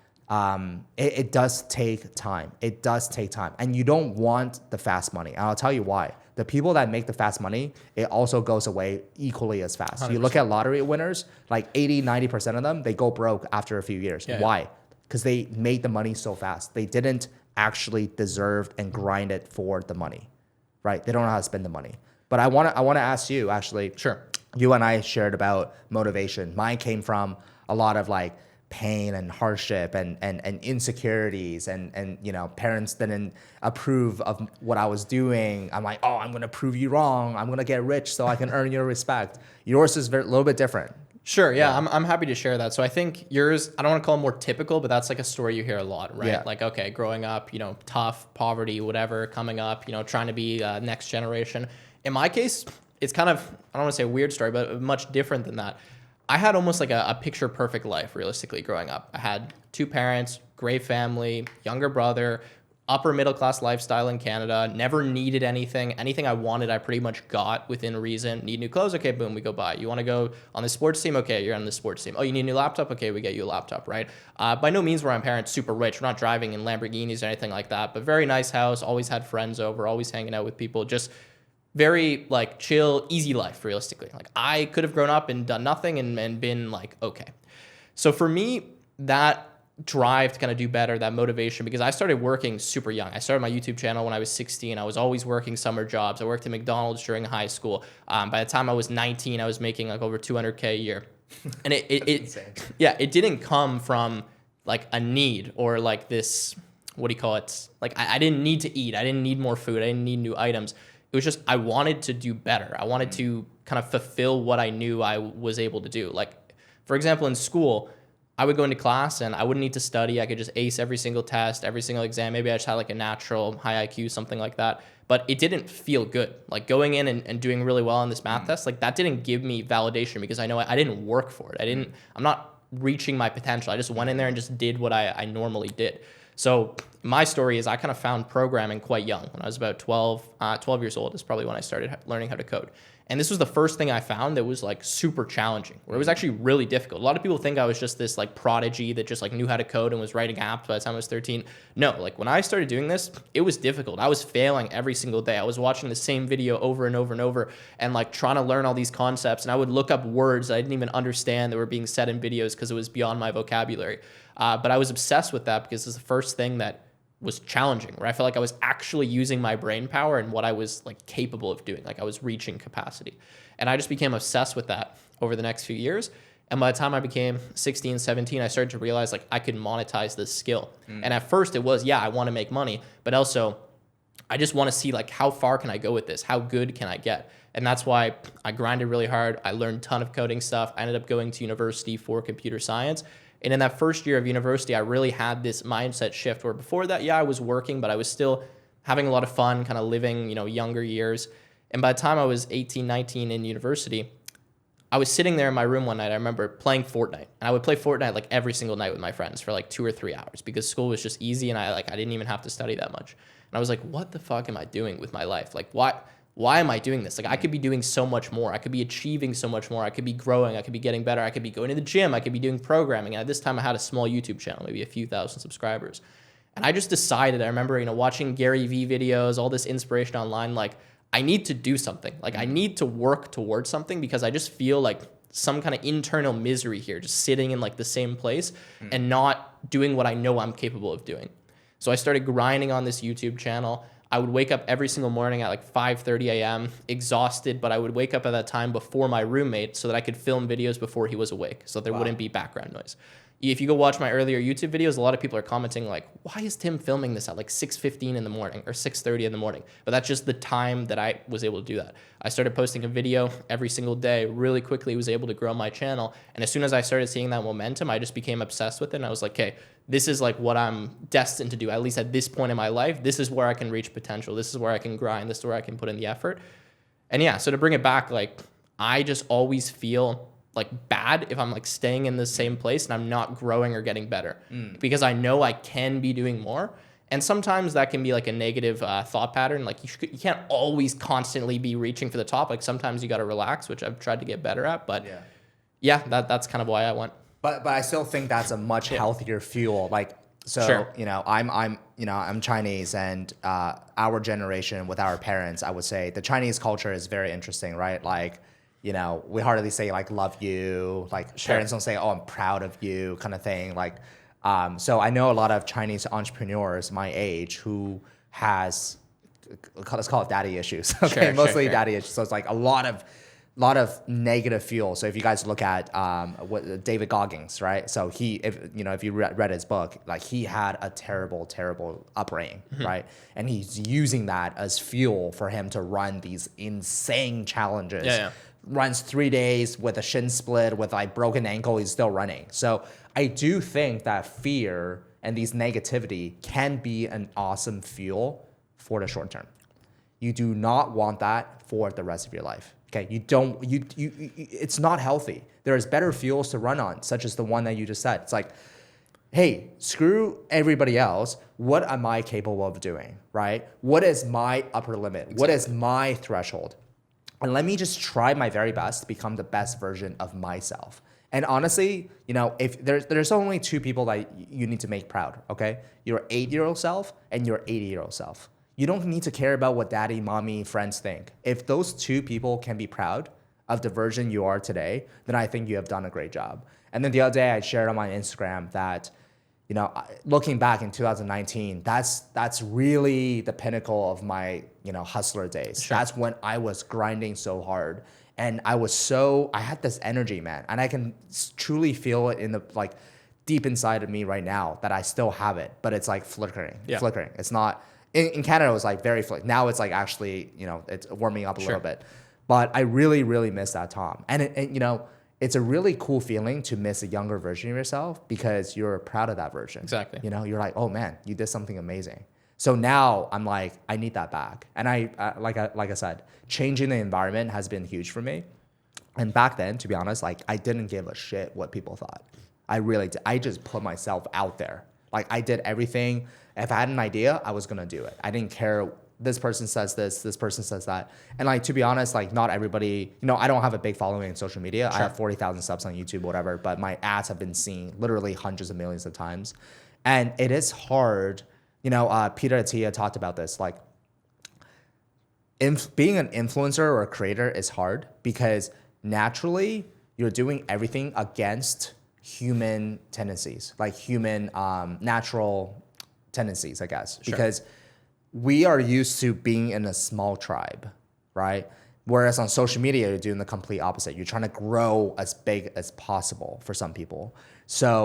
It does take time. It does take time, and you don't want the fast money. And I'll tell you why. The people that make the fast money, it also goes away equally as fast. 100%. You look at lottery winners, like 80-90% of them, they go broke after a few years. Yeah, Why? Because they made the money so fast. They didn't actually deserve and grind it for the money, right? They don't know how to spend the money. But I want to ask you, actually. Sure. You and I shared about motivation. Mine came from a lot of like pain and hardship and insecurities and you know, parents didn't approve of what I was doing. I'm like, oh, I'm gonna prove you wrong. I'm gonna get rich so I can earn your respect. Yours is a little bit different. Sure. Yeah. I'm happy to share that. So I think yours, I don't want to call it more typical, but that's like a story you hear a lot, right? Yeah. Like, okay, growing up, you know, tough, poverty, whatever, coming up, you know, trying to be next generation. In my case, it's kind of, I don't want to say a weird story, but much different than that. I had almost like a picture perfect life, realistically, growing up. I had 2 parents, great family, younger brother, upper middle class lifestyle in Canada, never needed anything. Anything I wanted, I pretty much got within reason. Need new clothes? Okay, boom, we go buy. You want to go on the sports team? Okay, you're on the sports team. Oh, you need a new laptop? Okay, we get you a laptop, right? By no means were my parents super rich. We're not driving in Lamborghinis or anything like that, but very nice house, always had friends over, always hanging out with people, just very like chill, easy life, realistically. Like I could have grown up and done nothing and been like, okay. So for me, that drive to kind of do better, that motivation, because I started working super young. I started my YouTube channel when I was 16. I was always working summer jobs. I worked at McDonald's during high school. By the time I was 19, I was making like over $200K a year. And it didn't come from like a need or like this, what do you call it? Like I didn't need to eat. I didn't need more food. I didn't need new items. It was just, I wanted to do better. I wanted to kind of fulfill what I knew I was able to do. Like, for example, in school, I would go into class and I wouldn't need to study. I could just ace every single test, every single exam. Maybe I just had like a natural high IQ, something like that. But it didn't feel good. Like going in and doing really well on this math test, like that didn't give me validation because I know I didn't work for it. I'm not reaching my potential. I just went in there and just did what I normally did. So my story is I kind of found programming quite young. When I was about 12 years old is probably when I started learning how to code. And this was the first thing I found that was like super challenging, where it was actually really difficult. A lot of people think I was just this like prodigy that just like knew how to code and was writing apps by the time I was 13. No, like when I started doing this, it was difficult. I was failing every single day. I was watching the same video over and over and over and like trying to learn all these concepts. And I would look up words I didn't even understand that were being said in videos because it was beyond my vocabulary. But I was obsessed with that because it's the first thing that was challenging, where I felt like I was actually using my brain power and what I was like capable of doing. Like I was reaching capacity. And I just became obsessed with that over the next few years. And by the time I became 16, 17, I started to realize like I could monetize this skill. And at first it was, yeah, I want to make money, but also I just want to see like how far can I go with this? How good can I get? And that's why I grinded really hard. I learned a ton of coding stuff. I ended up going to university for computer science. And in that first year of university, I really had this mindset shift where before that, yeah, I was working, but I was still having a lot of fun, kind of living, younger years. And by the time I was 18, 19 in university, I was sitting there in my room one night. I remember playing Fortnite. And I would play Fortnite like every single night with my friends for like 2 or 3 hours because school was just easy and I didn't even have to study that much. And I was like, what the fuck am I doing with my life? Like, why am I doing this? Like, I could be doing so much more. I could be achieving so much more. I could be growing. I could be getting better. I could be going to the gym. I could be doing programming. And at this time, I had a small YouTube channel, maybe a few thousand subscribers. And I just decided, I remember, watching Gary Vee videos, all this inspiration online, like, I need to do something. Like, I need to work towards something because I just feel like some kind of internal misery here, just sitting in like the same place and not doing what I know I'm capable of doing. So I started grinding on this YouTube channel. I would wake up every single morning at like 5:30 a.m. exhausted, but I would wake up at that time before my roommate so that I could film videos before he was awake, so there wouldn't be background noise. If you go watch my earlier YouTube videos, a lot of people are commenting like, why is Tim filming this at like 6:15 in the morning or 6:30 in the morning? But that's just the time that I was able to do that. I started posting a video every single day, really quickly was able to grow my channel. And as soon as I started seeing that momentum, I just became obsessed with it. And I was like, okay, this is like what I'm destined to do, at least at this point in my life. This is where I can reach potential. This is where I can grind. This is where I can put in the effort. And yeah, so to bring it back, like I just always feel like bad if I'm like staying in the same place and I'm not growing or getting better because I know I can be doing more. And sometimes that can be like a negative thought pattern. Like you can't always constantly be reaching for the top. Like sometimes you got to relax, which I've tried to get better at. But yeah, that's kind of why I went. But I still think that's a much healthier fuel. Like, so, Sure. I'm Chinese, and our generation with our parents, I would say the Chinese culture is very interesting, right? Like, we hardly say like love you, like parents don't say, oh, I'm proud of you kind of thing. Like, so I know a lot of Chinese entrepreneurs my age who has, let's call it daddy issues. Okay. Mostly daddy issues. So it's like a lot of negative fuel. So if you guys look at what David Goggins, right? So if you read his book, like he had a terrible upbringing, right? And he's using that as fuel for him to run these insane challenges. Runs 3 days with a shin split, with like broken ankle, he's still running. So I do think that fear and these negativity can be an awesome fuel for the short term. You do not want that for the rest of your life. Okay, it's not healthy. There's better fuels to run on, such as the one that you just said. It's like, hey, screw everybody else. What am I capable of doing, right? What is my upper limit? Exactly. What is my threshold? And let me just try my very best to become the best version of myself. And honestly, if there's only two people that you need to make proud, okay? Your 8-year-old self and your 80-year-old self. You don't need to care about what daddy, mommy, friends think. If those two people can be proud of the version you are today, then I think you have done a great job. And then the other day I shared on my Instagram that, looking back in 2019, that's really the pinnacle of my, hustler days. Sure. That's when I was grinding so hard. And I had this energy, man. And I can truly feel it in the, like, deep inside of me right now that I still have it, but it's like flickering. It's not... In Canada, it was like very flick. Now it's like actually, it's warming up a little bit. But I really, really miss that Tom. And it's a really cool feeling to miss a younger version of yourself because you're proud of that version. Exactly. You're like, oh man, you did something amazing. So now I'm like, I need that back. And like I said, changing the environment has been huge for me. And back then, to be honest, like I didn't give a shit what people thought. I really did. I just put myself out there. Like I did everything. If I had an idea, I was gonna do it. I didn't care. This person says this person says that. And like, to be honest, like not everybody, I don't have a big following in social media. Sure. I have 40,000 subs on YouTube, whatever, but my ads have been seen literally hundreds of millions of times. And it is hard. Peter Attia talked about this, like being an influencer or a creator is hard because naturally you're doing everything against human tendencies, like human natural tendencies, I guess, Sure. because we are used to being in a small tribe, right? Whereas on social media, you're doing the complete opposite. You're trying to grow as big as possible for some people. So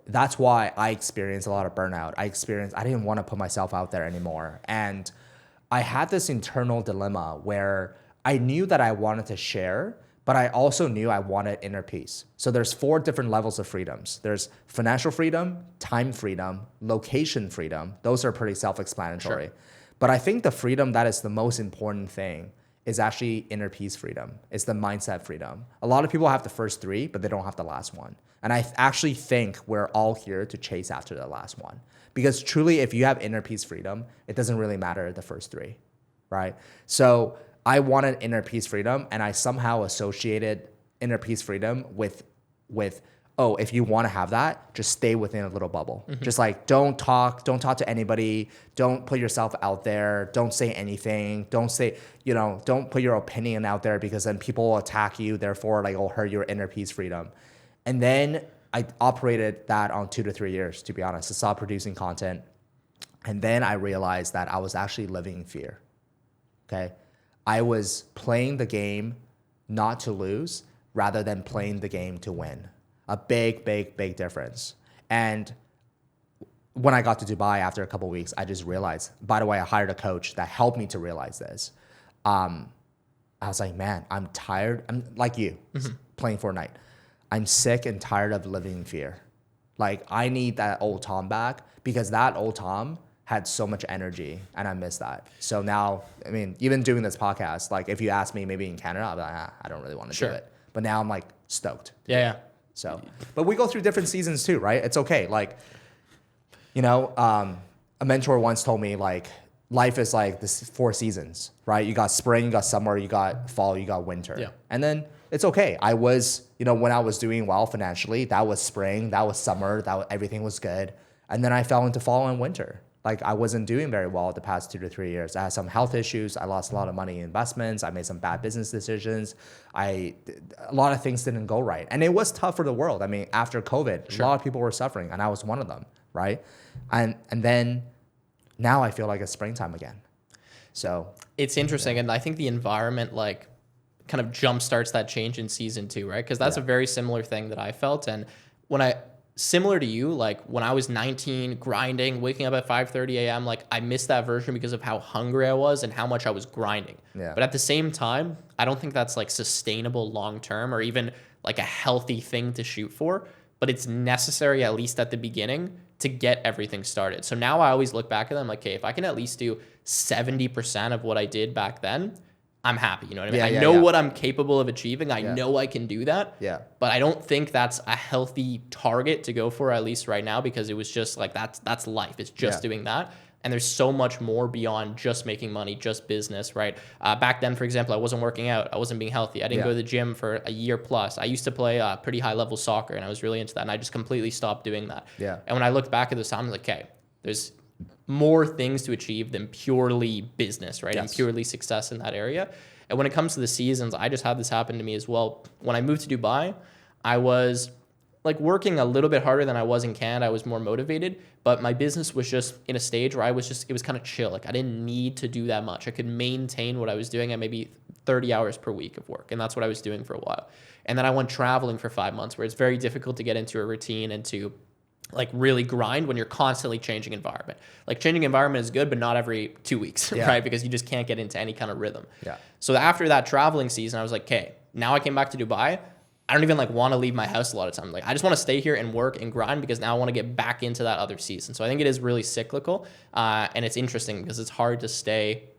that's why I experienced a lot of burnout. I didn't want to put myself out there anymore. And I had this internal dilemma where I knew that I wanted to share, but I also knew I wanted inner peace. So there's 4 different levels of freedoms. There's financial freedom, time freedom, location freedom. Those are pretty self-explanatory. Sure. But I think the freedom that is the most important thing is actually inner peace freedom. It's the mindset freedom. A lot of people have the first 3, but they don't have the last one. And I actually think we're all here to chase after the last one. Because truly, if you have inner peace freedom, it doesn't really matter the first 3, right? So I wanted inner peace freedom, and I somehow associated inner peace freedom with oh, if you want to have that, just stay within a little bubble. Mm-hmm. Just like don't talk to anybody, don't put yourself out there, don't say anything, don't put your opinion out there because then people will attack you, therefore like it'll hurt your inner peace freedom. And then I operated that on 2 to 3 years, to be honest. I stopped producing content. And then I realized that I was actually living in fear. Okay? I was playing the game not to lose rather than playing the game to win. A big, big, big difference. And when I got to Dubai after a couple of weeks, I just realized, by the way, I hired a coach that helped me to realize this. I was like, man, I'm tired. I'm like you, playing Fortnite. I'm sick and tired of living in fear. Like I need that old Tom back because that old Tom had so much energy and I miss that. So now, I mean, even doing this podcast, like if you ask me maybe in Canada, I'll be like, I don't really want to do it. But now I'm like stoked. Yeah. So, but we go through different seasons too, right? It's okay. Like, a mentor once told me like life is like this 4 seasons, right? You got spring, you got summer, you got fall, you got winter. Yeah. And then it's okay. I was, when I was doing well financially, that was spring, that was summer, everything was good. And then I fell into fall and winter. Like I wasn't doing very well the past 2 to 3 years. I had some health issues. I lost a lot of money in investments. I made some bad business decisions. A lot of things didn't go right. And it was tough for the world. I mean, after COVID, a lot of people were suffering and I was one of them, right? And then now I feel like it's springtime again. So it's interesting. And I think the environment like kind of jumpstarts that change in season 2, right? Because that's a very similar thing that I felt. And similar to you, like when I was 19, grinding, waking up at 5:30 a.m., like I missed that version because of how hungry I was and how much I was grinding. Yeah. But at the same time, I don't think that's like sustainable long term or even like a healthy thing to shoot for, but it's necessary at least at the beginning to get everything started. So now I always look back at them like, okay, if I can at least do 70% of what I did back then, I'm happy. You know what I mean? I know what I'm capable of achieving. I know I can do that. Yeah. But I don't think that's a healthy target to go for, at least right now, because it was just like that's life. It's just doing that. And there's so much more beyond just making money, just business, right? Back then, for example, I wasn't working out. I wasn't being healthy. I didn't go to the gym for a year plus. I used to play pretty high level soccer and I was really into that. And I just completely stopped doing that. Yeah. And when I looked back at this time, I was like, okay, there's more things to achieve than purely business, right? And purely success in that area. And when it comes to the seasons, I just had this happen to me as well. When I moved to Dubai, I was like working a little bit harder than I was in Canada. I was more motivated, but my business was just in a stage where it was kind of chill. Like I didn't need to do that much. I could maintain what I was doing at maybe 30 hours per week of work. And that's what I was doing for a while. And then I went traveling for 5 months where it's very difficult to get into a routine and to like really grind when you're constantly changing environment. Like changing environment is good, but not every 2 weeks, right? Because you just can't get into any kind of rhythm. Yeah. So after that traveling season, I was like, okay, now I came back to Dubai. I don't even like want to leave my house a lot of time. Like I just want to stay here and work and grind because now I want to get back into that other season. So I think it is really cyclical. And it's interesting because it's hard to stay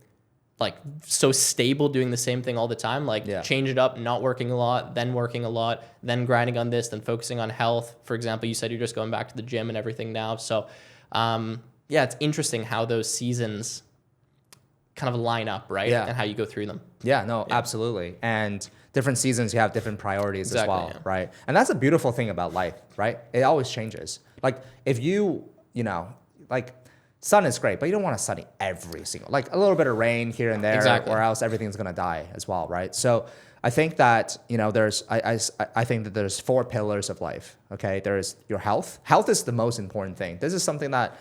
like so stable doing the same thing all the time, like change it up, not working a lot, then working a lot, then grinding on this, then focusing on health. For example, you said you're just going back to the gym and everything now. So it's interesting how those seasons kind of line up, right? Yeah. And how you go through them. Yeah, no, absolutely. And different seasons, you have different priorities as well, right? And that's a beautiful thing about life, right? It always changes. Like if sun is great, but you don't want a sunny every single, like a little bit of rain here and there, or else everything's gonna die as well, right? So I think that I think that there's 4 pillars of life. Okay, there's your health. Health is the most important thing. This is something that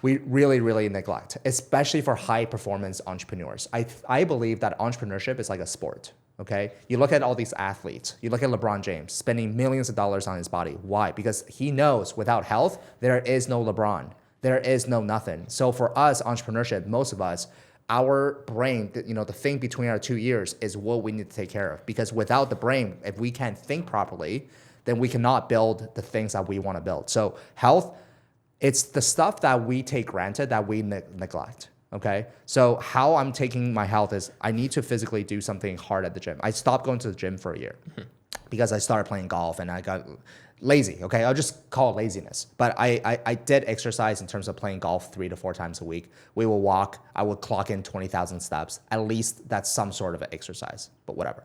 we really, really neglect, especially for high performance entrepreneurs. I believe that entrepreneurship is like a sport. Okay. You look at all these athletes, you look at LeBron James spending millions of dollars on his body. Why? Because he knows without health, there is no LeBron. There is no nothing. So for us, entrepreneurship, most of us, our brain, the thing between our 2 ears is what we need to take care of. Because without the brain, if we can't think properly, then we cannot build the things that we want to build. So health, it's the stuff that we take granted that we neglect. Okay. So how I'm taking my health is I need to physically do something hard at the gym. I stopped going to the gym for a year because I started playing golf and I got lazy. Okay. I'll just call it laziness. But I did exercise in terms of playing golf 3 to 4 times a week. We will walk. I would clock in 20,000 steps. At least that's some sort of an exercise, but whatever.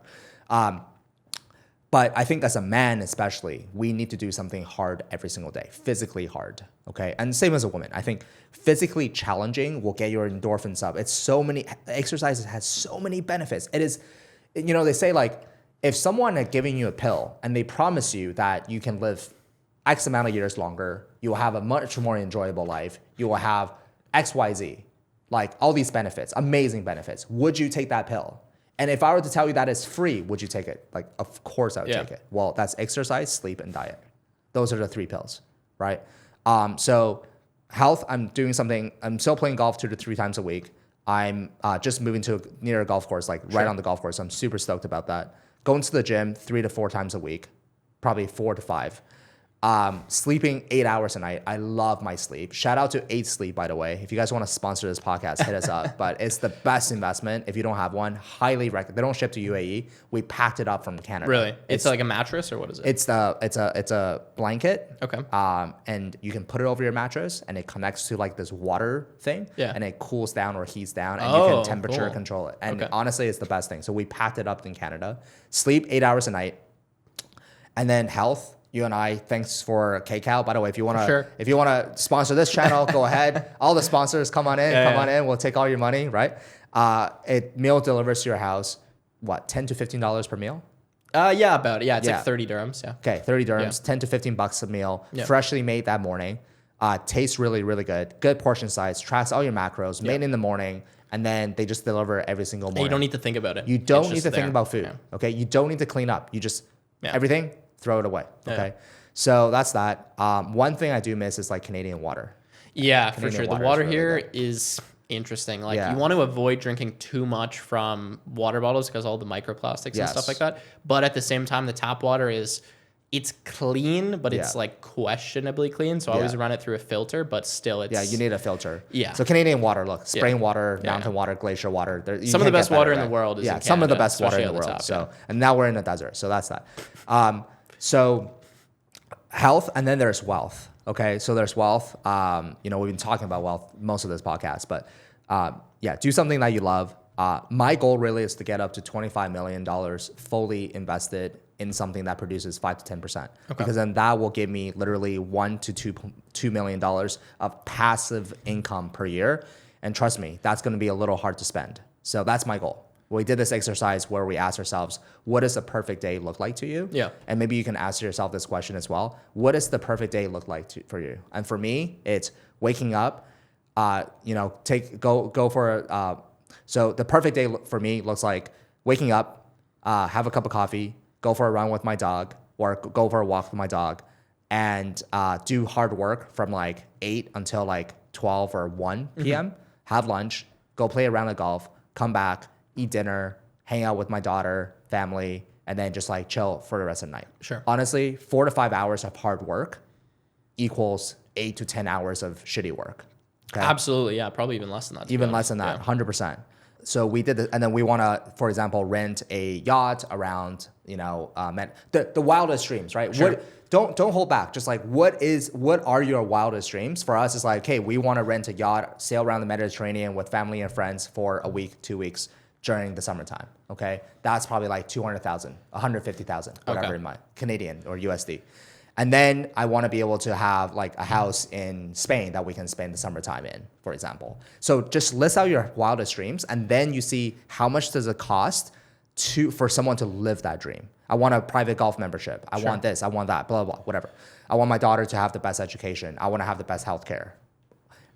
But I think as a man especially, we need to do something hard every single day, physically hard, okay? And same as a woman. I think physically challenging will get your endorphins up. Exercise has so many benefits. It is, they say like, if someone is giving you a pill and they promise you that you can live X amount of years longer, you will have a much more enjoyable life, you will have X, Y, Z, like all these benefits, amazing benefits. Would you take that pill? And if I were to tell you that it's free, would you take it? Like, of course I would take it. Well, that's exercise, sleep, and diet. Those are the 3 pills, right? So health, I'm still playing golf 2 to 3 times a week. I'm just moving to near a golf course, like right on the golf course. I'm super stoked about that. Going to the gym 3 to 4 times a week, probably 4 to 5. Sleeping 8 hours a night. I love my sleep. Shout out to 8 Sleep, by the way. If you guys want to sponsor this podcast, hit us up. But it's the best investment. If you don't have one, highly recommend. They don't ship to UAE. We packed it up from Canada. Really? It's like a mattress or what is it? It's a blanket. Okay. And you can put it over your mattress and it connects to like this water thing. Yeah. And it cools down or heats down and you can temperature control it. And honestly, it's the best thing. So we packed it up in Canada. Sleep 8 hours a night. And then health. You and I, thanks for KCal. By the way, if you want to sponsor this channel, go ahead. All the sponsors, come on in. We'll take all your money, right? Meal delivers to your house, what, $10 to $15 per meal? About it. Yeah, it's like 30 dirhams. Yeah. Okay, 30 dirhams, 10 to 15 bucks a meal, freshly made that morning. Tastes really, really good. Good portion size, tracks all your macros, made in the morning, and then they just deliver every single morning. And you don't need to think about it. You don't need to think about food, okay? You don't need to clean up. You just, everything, throw it away, okay? So that's that. One thing I do miss is like Canadian water. Yeah, for sure. The water here is interesting. Like you want to avoid drinking too much from water bottles because all the microplastics and stuff like that. But at the same time, the tap water it's clean, but it's like questionably clean. So I always run it through a filter, but still it's... you need a filter. Yeah. So Canadian water, look, spring water, mountain water, glacier water. Some of the best water in the world is in Canada, some of the best water in the world. Top, and now we're in the desert. So that's that. So health, and then there's wealth. Okay, so there's wealth. We've been talking about wealth most of this podcast, but do something that you love. My goal really is to get up to $25 million fully invested in something that produces 5 to 10%, because then that will give me literally $1 to $2 million of passive income per year. And trust me, that's going to be a little hard to spend. So that's my goal. We did this exercise where we asked ourselves, what does a perfect day look like to you? Yeah. And maybe you can ask yourself this question as well. What does the perfect day look like for you? And for me, it's waking up, so the perfect day for me looks like waking up, have a cup of coffee, go for a run with my dog or go for a walk with my dog, and do hard work from like 8 until like 12 or 1 p.m., have lunch, go play a round of golf, come back, eat dinner, hang out with my daughter, family, and then just like chill for the rest of the night. Sure. Honestly, 4 to 5 hours of hard work equals 8 to 10 hours of shitty work. Okay? Absolutely, yeah, probably even less than that. Even less than that, 100%. So we did this, and then we want to, for example, rent a yacht around, the wildest dreams, right? Sure. Don't hold back. Just like, what are your wildest dreams? For us, it's like, hey, we want to rent a yacht, sail around the Mediterranean with family and friends for a week, 2 weeks during the summertime. Okay, that's probably like 200,000, 150,000, whatever in my Canadian or USD. And then I want to be able to have like a house in Spain that we can spend the summertime in, for example. So just list out your wildest dreams, and then you see how much does it cost for someone to live that dream. I want a private golf membership. I want this. I want that. Blah, blah, blah, whatever. I want my daughter to have the best education. I want to have the best healthcare.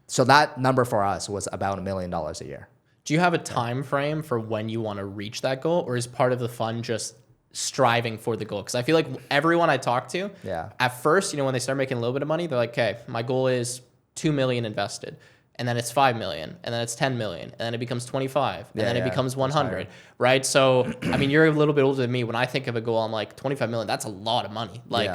So that number for us was about $1 million a year. Do you have a time frame for when you want to reach that goal, or is part of the fun just striving for the goal? Because I feel like everyone I talk to, at first, when they start making a little bit of money, they're like, okay, my goal is 2 million invested. And then it's 5 million, and then it's 10 million, and then it becomes 25, and then it becomes 100, right? So, I mean, you're a little bit older than me. When I think of a goal, I'm like, 25 million, that's a lot of money. Like,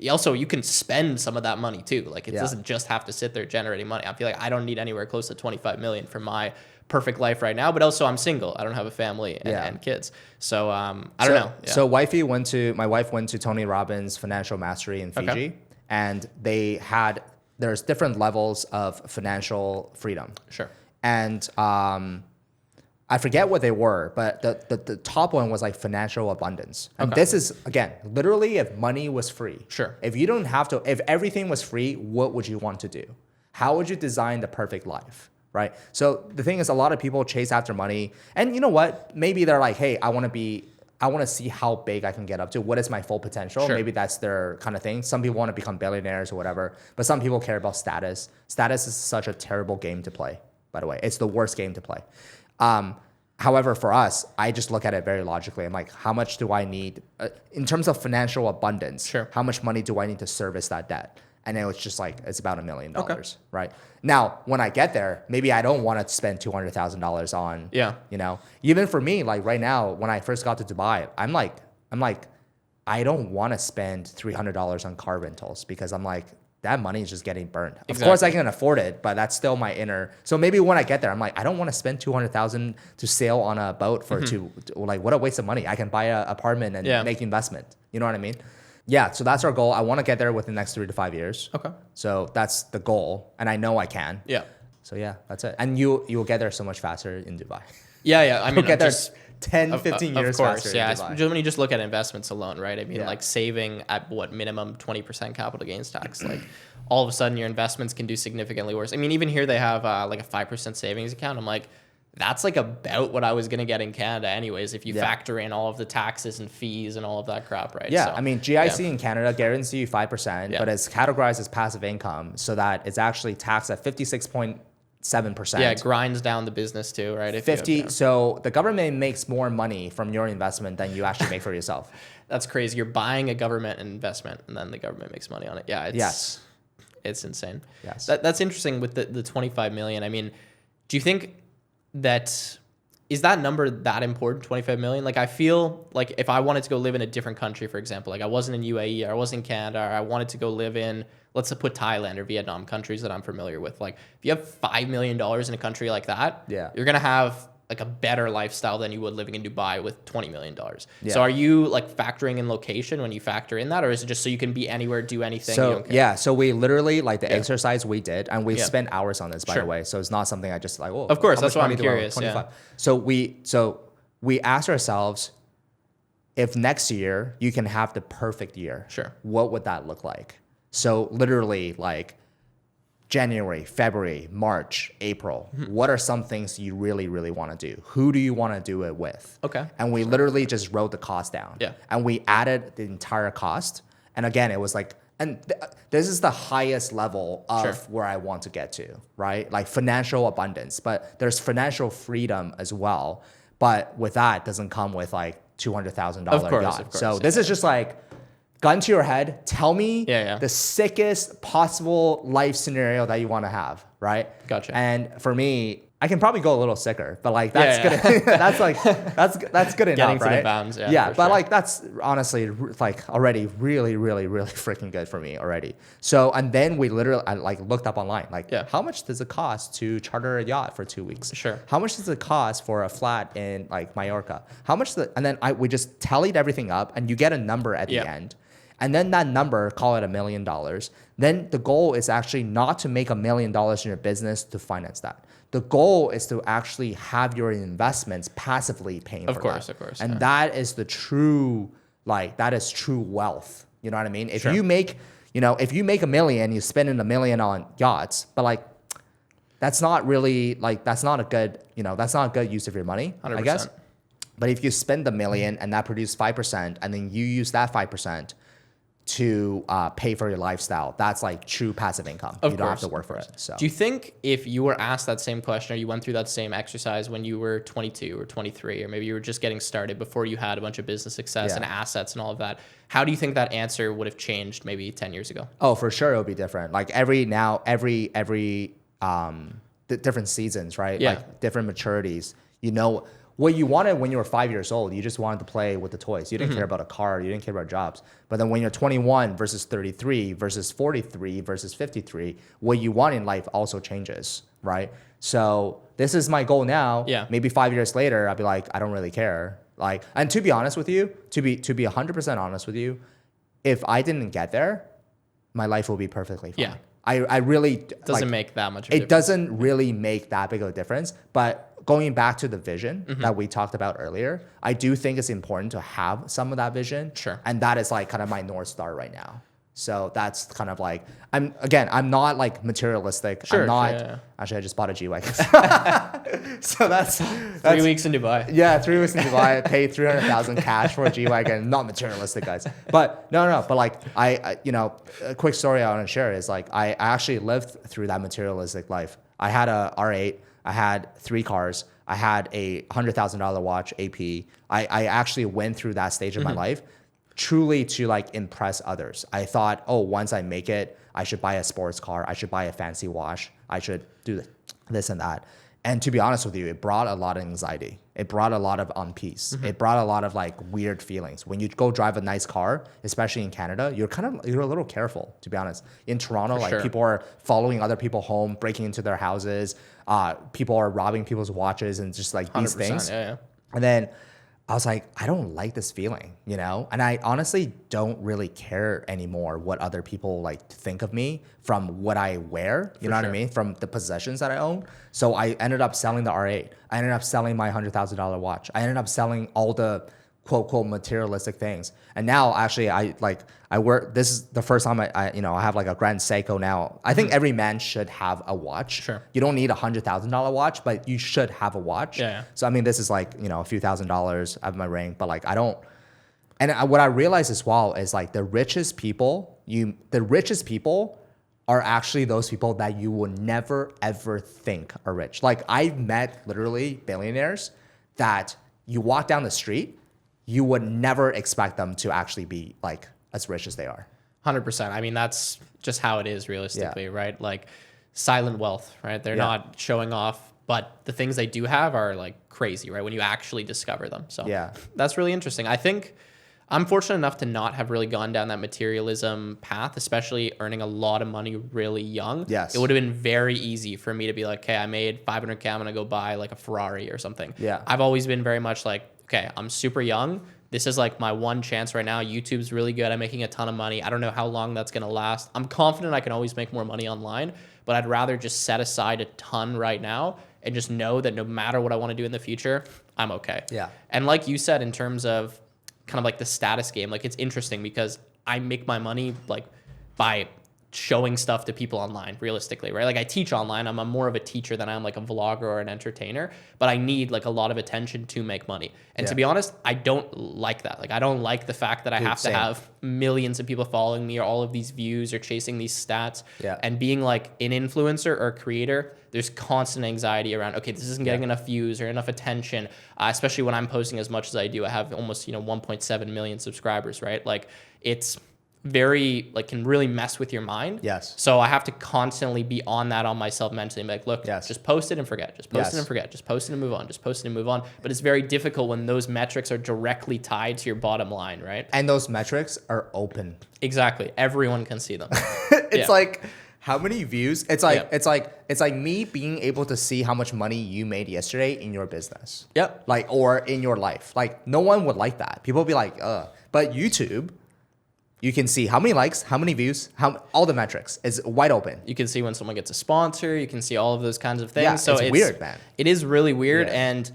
also, you can spend some of that money too. Like, it doesn't just have to sit there generating money. I feel like I don't need anywhere close to 25 million for my perfect life right now, but also I'm single. I don't have a family and kids. So, I don't know. Yeah. So my wife went to Tony Robbins Financial Mastery in Fiji, and there's different levels of financial freedom. Sure. And I forget what they were, but the top one was like financial abundance. And this is, again, literally if money was free. Sure. If you don't have to, if everything was free, what would you want to do? How would you design the perfect life? Right? So the thing is, a lot of people chase after money. And you know what? Maybe they're like, hey, I want to see how big I can get up to. What is my full potential? Sure. Maybe that's their kind of thing. Some people want to become billionaires or whatever, but some people care about status. Status is such a terrible game to play, by the way. It's the worst game to play. However, for us, I just look at it very logically. I'm like, how much do I need in terms of financial abundance? Sure. How much money do I need to service that debt? And then it's just like, it's about $1 million, right? Now, when I get there, maybe I don't want to spend $200,000 on, even for me, like right now, when I first got to Dubai, I'm like, I don't want to spend $300 on car rentals because I'm like, that money is just getting burned. Exactly. Of course I can afford it, but that's still my inner. So maybe when I get there, I'm like, I don't want to spend $200,000 to sail on a boat for like, what a waste of money. I can buy an apartment and make investment. You know what I mean? Yeah, so that's our goal. I want to get there within the next 3 to 5 years. Okay. So that's the goal, and I know I can. Yeah. So yeah, that's it. And you'll get there so much faster in Dubai. Yeah. I mean, get there 10, 15 years faster. Yeah, when you just look at investments alone, right? I mean, like saving at what minimum 20% capital gains tax, like all of a sudden your investments can do significantly worse. I mean, even here they have like a 5% savings account. I'm like, that's like about what I was going to get in Canada anyways, if you factor in all of the taxes and fees and all of that crap, right? Yeah, so, I mean, GIC in Canada guarantees you 5%, but it's categorized as passive income so that it's actually taxed at 56.7%. Yeah, it grinds down the business too, right? If 50. So the government makes more money from your investment than you actually make for yourself. That's crazy. You're buying a government investment and then the government makes money on it. Yeah, it's insane. Yes. That's interesting with the 25 million. I mean, do you think is that number that important, 25 million? Like, I feel like if I wanted to go live in a different country, for example, like I wasn't in UAE, or I was in Canada, or I wanted to go live in, let's put Thailand or Vietnam, countries that I'm familiar with. Like, if you have $5 million in a country like that, you're going to have like a better lifestyle than you would living in Dubai with $20 million. Yeah. So are you like factoring in location when you factor in that, or is it just so you can be anywhere, do anything? So so we literally like the exercise we did, and we spent hours on this, by the way. So it's not something I just like, of course, that's why I'm curious. 25. So we asked ourselves, if next year you can have the perfect year, what would that look like? So literally like January, February, March, April. What are some things you really, really want to do? Who do you want to do it with? Okay. And we literally just wrote the cost down. Yeah. And we added the entire cost. And again, it was like, this is the highest level of where I want to get to, right? Like financial abundance, but there's financial freedom as well. But with that, doesn't come with like $200,000 yacht. So this is just like, gun to your head, tell me the sickest possible life scenario that you want to have, right? Gotcha. And for me, I can probably go a little sicker, but like that's good. That's like that's good enough, getting right? to the bounds, but like that's honestly like already really, really, really freaking good for me already. So and then I like looked up online, like how much does it cost to charter a yacht for 2 weeks? Sure. How much does it cost for a flat in like Mallorca? How much? And then we just tallied everything up, and you get a number at the end. And then that number, call it $1 million. Then the goal is actually not to make $1 million in your business to finance that. The goal is to actually have your investments passively paying for that. Of course. And that is the true, that is true wealth. You know what I mean? If you make, if you make $1 million, you spend $1 million on yachts, but that's not really, that's not a good, that's not a good use of your money, 100%. I guess. But if you spend $1 million and that produces 5%, and then you use that 5% to pay for your lifestyle. That's like true passive income. You don't have to work for it. So do you think if you were asked that same question, or you went through that same exercise when you were 22 or 23, or maybe you were just getting started before you had a bunch of business success and assets and all of that, how do you think that answer would have changed maybe 10 years ago? Oh, for sure, it'll be different. Like the different seasons, right? Yeah. Like different maturities. You know what you wanted when you were 5 years old. You just wanted to play with the toys. You didn't care about a car. You didn't care about jobs. But then when you're 21 versus 33 versus 43 versus 53, what you want in life also changes, right? So this is my goal now. Yeah. Maybe 5 years later, I'll be like, I don't really care. Like, and to be honest with you, to be 100% honest with you, if I didn't get there, my life will be perfectly fine. Yeah. I really doesn't make that much of a difference. It doesn't really make that big of a difference. But going back to the vision that we talked about earlier, I do think it's important to have some of that vision. Sure. And that is like kind of my North Star right now. So that's kind of like, I'm not like materialistic. Sure, I'm not, yeah. Actually, I just bought a G-Wagon. So that's 3 weeks in Dubai. Yeah, 3 weeks in Dubai. I paid $300,000 cash for a G-Wagon. Not materialistic, guys. But no. But like I a quick story I want to share is like I actually lived through that materialistic life. I had a R8. I had 3 cars. I had a $100,000 watch, AP. I actually went through that stage of my life truly to like impress others. I thought, oh, once I make it, I should buy a sports car. I should buy a fancy watch. I should do this and that. And to be honest with you, it brought a lot of anxiety. It brought a lot of unpeace. It brought a lot of like weird feelings. When you go drive a nice car, especially in Canada, you're a little careful, to be honest. In Toronto, people are following other people home, breaking into their houses. People are robbing people's watches and just like these things. Yeah. And then I was like, I don't like this feeling, you know? And I honestly don't really care anymore what other people like think of me from what I wear, you know what I mean? From the possessions that I own. So I ended up selling the R8. I ended up selling my $100,000 watch. I ended up selling all the quote materialistic things. And now actually I work, this is the first time I have like a Grand Seiko now. I think every man should have a watch. Sure. You don't need a $100,000 watch, but you should have a watch. Yeah. So I mean, this is like, a few $1,000s of my ring, but like I don't, and what I realized as well is like the richest people are actually those people that you would never ever think are rich. Like I've met literally billionaires that you walk down the street, you would never expect them to actually be like as rich as they are. 100%. I mean, that's just how it is realistically, right? Like silent wealth, right? They're not showing off, but the things they do have are like crazy, right? When you actually discover them. So that's really interesting. I think I'm fortunate enough to not have really gone down that materialism path, especially earning a lot of money really young. Yes. It would have been very easy for me to be like, okay, I made $500K, I'm gonna go buy like a Ferrari or something. Yeah. I've always been very much like, okay, I'm super young. This is like my one chance right now. YouTube's really good. I'm making a ton of money. I don't know how long that's going to last. I'm confident I can always make more money online, but I'd rather just set aside a ton right now and just know that no matter what I want to do in the future, I'm okay. Yeah. And like you said, in terms of kind of like the status game, like it's interesting because I make my money like by showing stuff to people online realistically, right? Like I teach online. I'm more of a teacher than I'm like a vlogger or an entertainer, but I need like a lot of attention to make money. And to be honest, I don't like that. Like I don't like the fact that I have to have millions of people following me or all of these views or chasing these stats. And being like an influencer or a creator, there's constant anxiety around, okay, this isn't getting enough views or enough attention, especially when I'm posting as much as I do. I have almost 1.7 million subscribers, right? Like it's very like can really mess with your mind. Yes. So I have to constantly be on that on myself mentally and be like, look, just post it and forget. Just post it and forget. Just post it and move on. Just post it and move on. But it's very difficult when those metrics are directly tied to your bottom line, right? And those metrics are open. Exactly. Everyone can see them. It's like how many views? It's like me being able to see how much money you made yesterday in your business. Yep. Like or in your life. Like no one would like that. People would be like, but YouTube, you can see how many likes, how many views, all the metrics is wide open. You can see when someone gets a sponsor. You can see all of those kinds of things. Yeah, so it's weird, man. It is really weird. And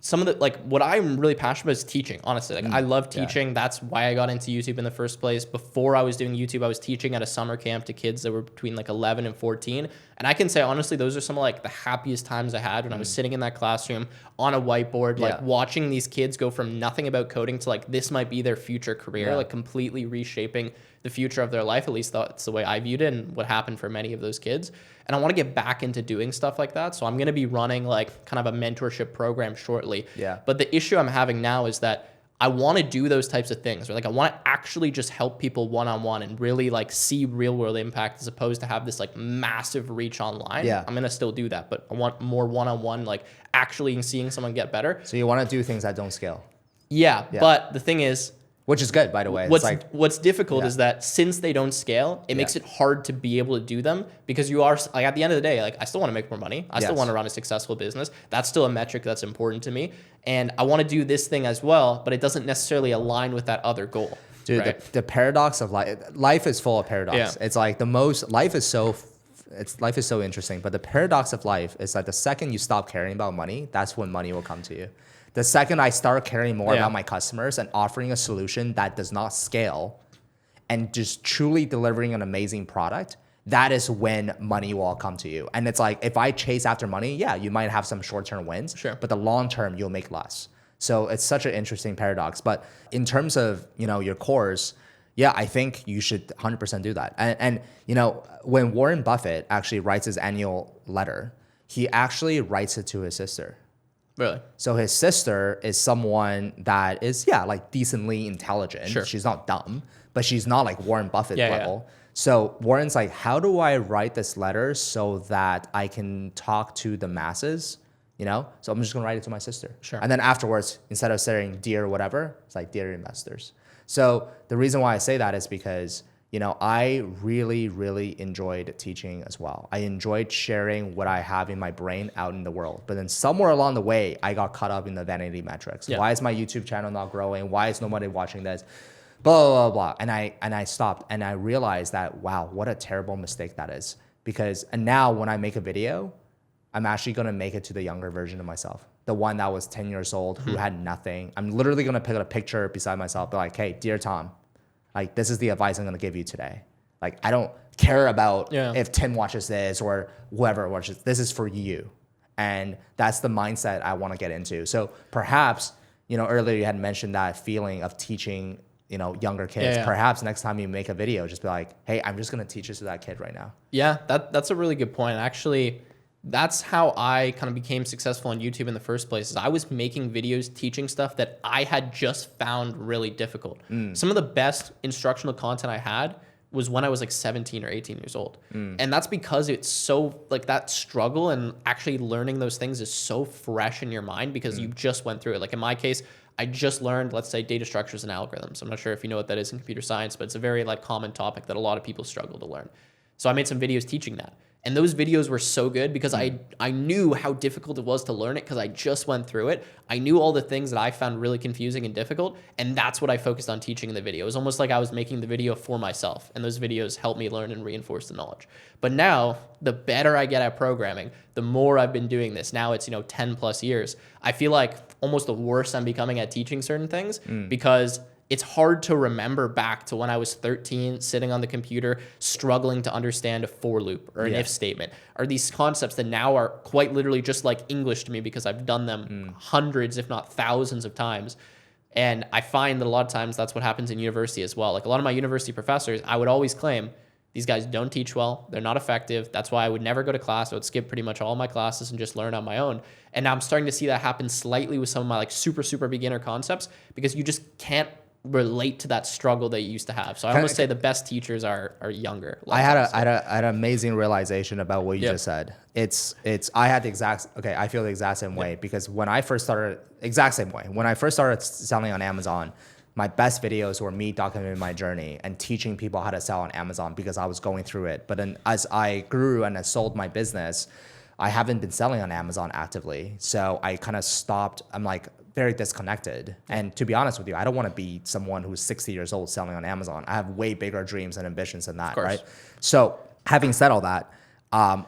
some of the, like, what I'm really passionate about is teaching, honestly. Like, I love teaching. Yeah. That's why I got into YouTube in the first place. Before I was doing YouTube, I was teaching at a summer camp to kids that were between like 11 and 14. And I can say, honestly, those are some of like the happiest times I had when I was sitting in that classroom on a whiteboard, like watching these kids go from nothing about coding to like, this might be their future career, like completely reshaping the future of their life. At least that's the way I viewed it and what happened for many of those kids. And I want to get back into doing stuff like that. So I'm going to be running like kind of a mentorship program shortly. Yeah. But the issue I'm having now is that I want to do those types of things, or like I want to actually just help people one-on-one and really like see real world impact, as opposed to have this like massive reach online. Yeah. I'm going to still do that, but I want more one-on-one, like actually seeing someone get better. So you want to do things that don't scale. Yeah. But the thing is, which is good, by the way. What's difficult is that since they don't scale, it makes it hard to be able to do them, because you are like, at the end of the day, like I still want to make more money. I still want to run a successful business. That's still a metric that's important to me. And I want to do this thing as well, but it doesn't necessarily align with that other goal. Dude, right? the paradox of life is full of paradox. Yeah. It's like life is so interesting, but the paradox of life is that the second you stop caring about money, that's when money will come to you. The second I start caring more about my customers and offering a solution that does not scale and just truly delivering an amazing product, that is when money will all come to you. And it's like, if I chase after money, you might have some short-term wins, but the long term, you'll make less. So it's such an interesting paradox. But in terms of, your course, I think you should 100% do that. And when Warren Buffett actually writes his annual letter, he actually writes it to his sister. Really? So his sister is someone that is, like decently intelligent. Sure. She's not dumb, but she's not like Warren Buffett level. So Warren's like, how do I write this letter so that I can talk to the masses? So I'm just gonna write it to my sister. Sure. And then afterwards, instead of saying dear whatever, it's like dear investors. So the reason why I say that is because I really, really enjoyed teaching as well. I enjoyed sharing what I have in my brain out in the world. But then somewhere along the way, I got caught up in the vanity metrics. Yeah. Why is my YouTube channel not growing? Why is nobody watching this? Blah, blah, blah. And I stopped and I realized that, wow, what a terrible mistake that is. And now when I make a video, I'm actually going to make it to the younger version of myself. The one that was 10 years old, who had nothing. I'm literally going to pick up a picture beside myself, be like, hey, dear Tom, like, this is the advice I'm going to give you today. Like, I don't care about if Tim watches this or whoever watches. This is for you. And that's the mindset I want to get into. So perhaps, earlier you had mentioned that feeling of teaching, younger kids. Perhaps next time you make a video, just be like, hey, I'm just going to teach this to that kid right now. Yeah, that's a really good point. Actually, that's how I kind of became successful on YouTube in the first place. Is I was making videos teaching stuff that I had just found really difficult. Some of the best instructional content I had was when I was like 17 or 18 years old. And that's because it's so like that struggle and actually learning those things is so fresh in your mind because you just went through it. Like in my case, I just learned, let's say, data structures and algorithms. I'm not sure if you know what that is in computer science, but it's a very like common topic that a lot of people struggle to learn. So I made some videos teaching that. And those videos were so good because I knew how difficult it was to learn it because I just went through it. I knew all the things that I found really confusing and difficult, and that's what I focused on teaching in the video. It was almost like I was making the video for myself, and those videos helped me learn and reinforce the knowledge. But now, the better I get at programming, the more I've been doing this. Now it's 10 plus years. I feel like almost the worse I'm becoming at teaching certain things because it's hard to remember back to when I was 13, sitting on the computer, struggling to understand a for loop or an if statement, or these concepts that now are quite literally just like English to me because I've done them hundreds, if not thousands of times. And I find that a lot of times that's what happens in university as well. Like a lot of my university professors, I would always claim, these guys don't teach well. They're not effective. That's why I would never go to class. I would skip pretty much all my classes and just learn on my own. And now I'm starting to see that happen slightly with some of my like super, super beginner concepts because you just can't relate to that struggle that you used to have. So I almost say the best teachers are younger. I had an amazing realization about what you just said. I feel the exact same way because when I first started selling on Amazon, my best videos were me documenting my journey and teaching people how to sell on Amazon because I was going through it. But then as I grew and I sold my business, I haven't been selling on Amazon actively. So I kind of stopped. I'm like, very disconnected. And to be honest with you, I don't want to be someone who's 60 years old selling on Amazon. I have way bigger dreams and ambitions than that, right? So having said all that,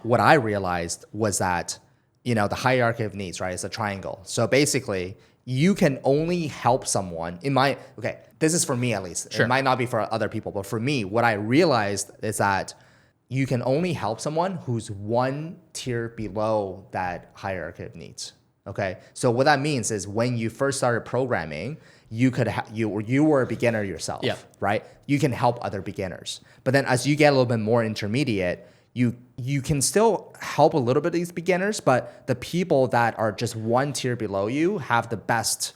what I realized was that, the hierarchy of needs, right? It's a triangle. So basically, you can only help someone this is for me at least. Sure. It might not be for other people, but for me, what I realized is that you can only help someone who's one tier below that hierarchy of needs. Okay. So what that means is when you first started programming, you were a beginner yourself, right? You can help other beginners. But then as you get a little bit more intermediate, you can still help a little bit of these beginners, but the people that are just one tier below you have the best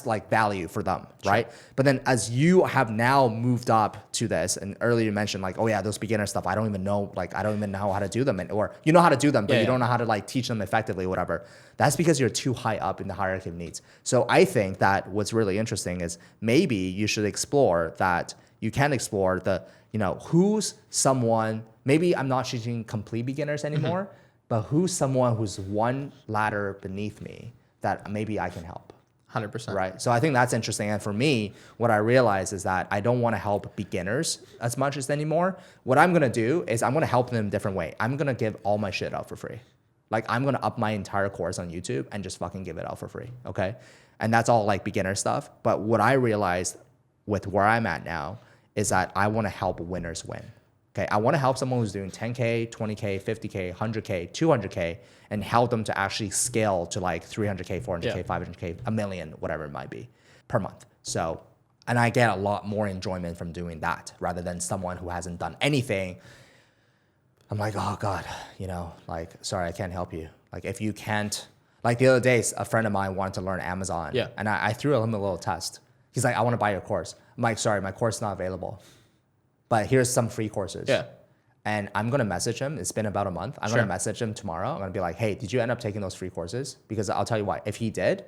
like value for them, right? Sure. But then as you have now moved up to this, and earlier you mentioned like, oh yeah, those beginner stuff, I don't even know how to do them, or you know how to do them, but you don't know how to like teach them effectively, whatever. That's because you're too high up in the hierarchy of needs. So I think that what's really interesting is maybe you should explore that. You can explore who's someone. Maybe I'm not teaching complete beginners anymore, but who's someone who's one ladder beneath me that maybe I can help. 100%. Right. So I think that's interesting. And for me, what I realize is that I don't want to help beginners as much as anymore. What I'm going to do is I'm going to help them in a different way. I'm going to give all my shit out for free. Like I'm going to up my entire course on YouTube and just fucking give it out for free. Okay. And that's all like beginner stuff. But what I realized with where I'm at now is that I want to help winners win. Okay, I want to help someone who's doing 10K, 20K, 50K, 100K, 200K, and help them to actually scale to like 300K, 400K, 500K, a million, whatever it might be, per month. So, and I get a lot more enjoyment from doing that rather than someone who hasn't done anything. I'm like, oh God, sorry, I can't help you. Like if you can't, like the other day, a friend of mine wanted to learn Amazon. Yeah. And I threw him a little test. He's like, I want to buy your course. I'm like, sorry, my course is not available. But here's some free courses. Yeah. And I'm going to message him. It's been about a month. I'm going to message him tomorrow. I'm going to be like, hey, did you end up taking those free courses? Because I'll tell you what, if he did,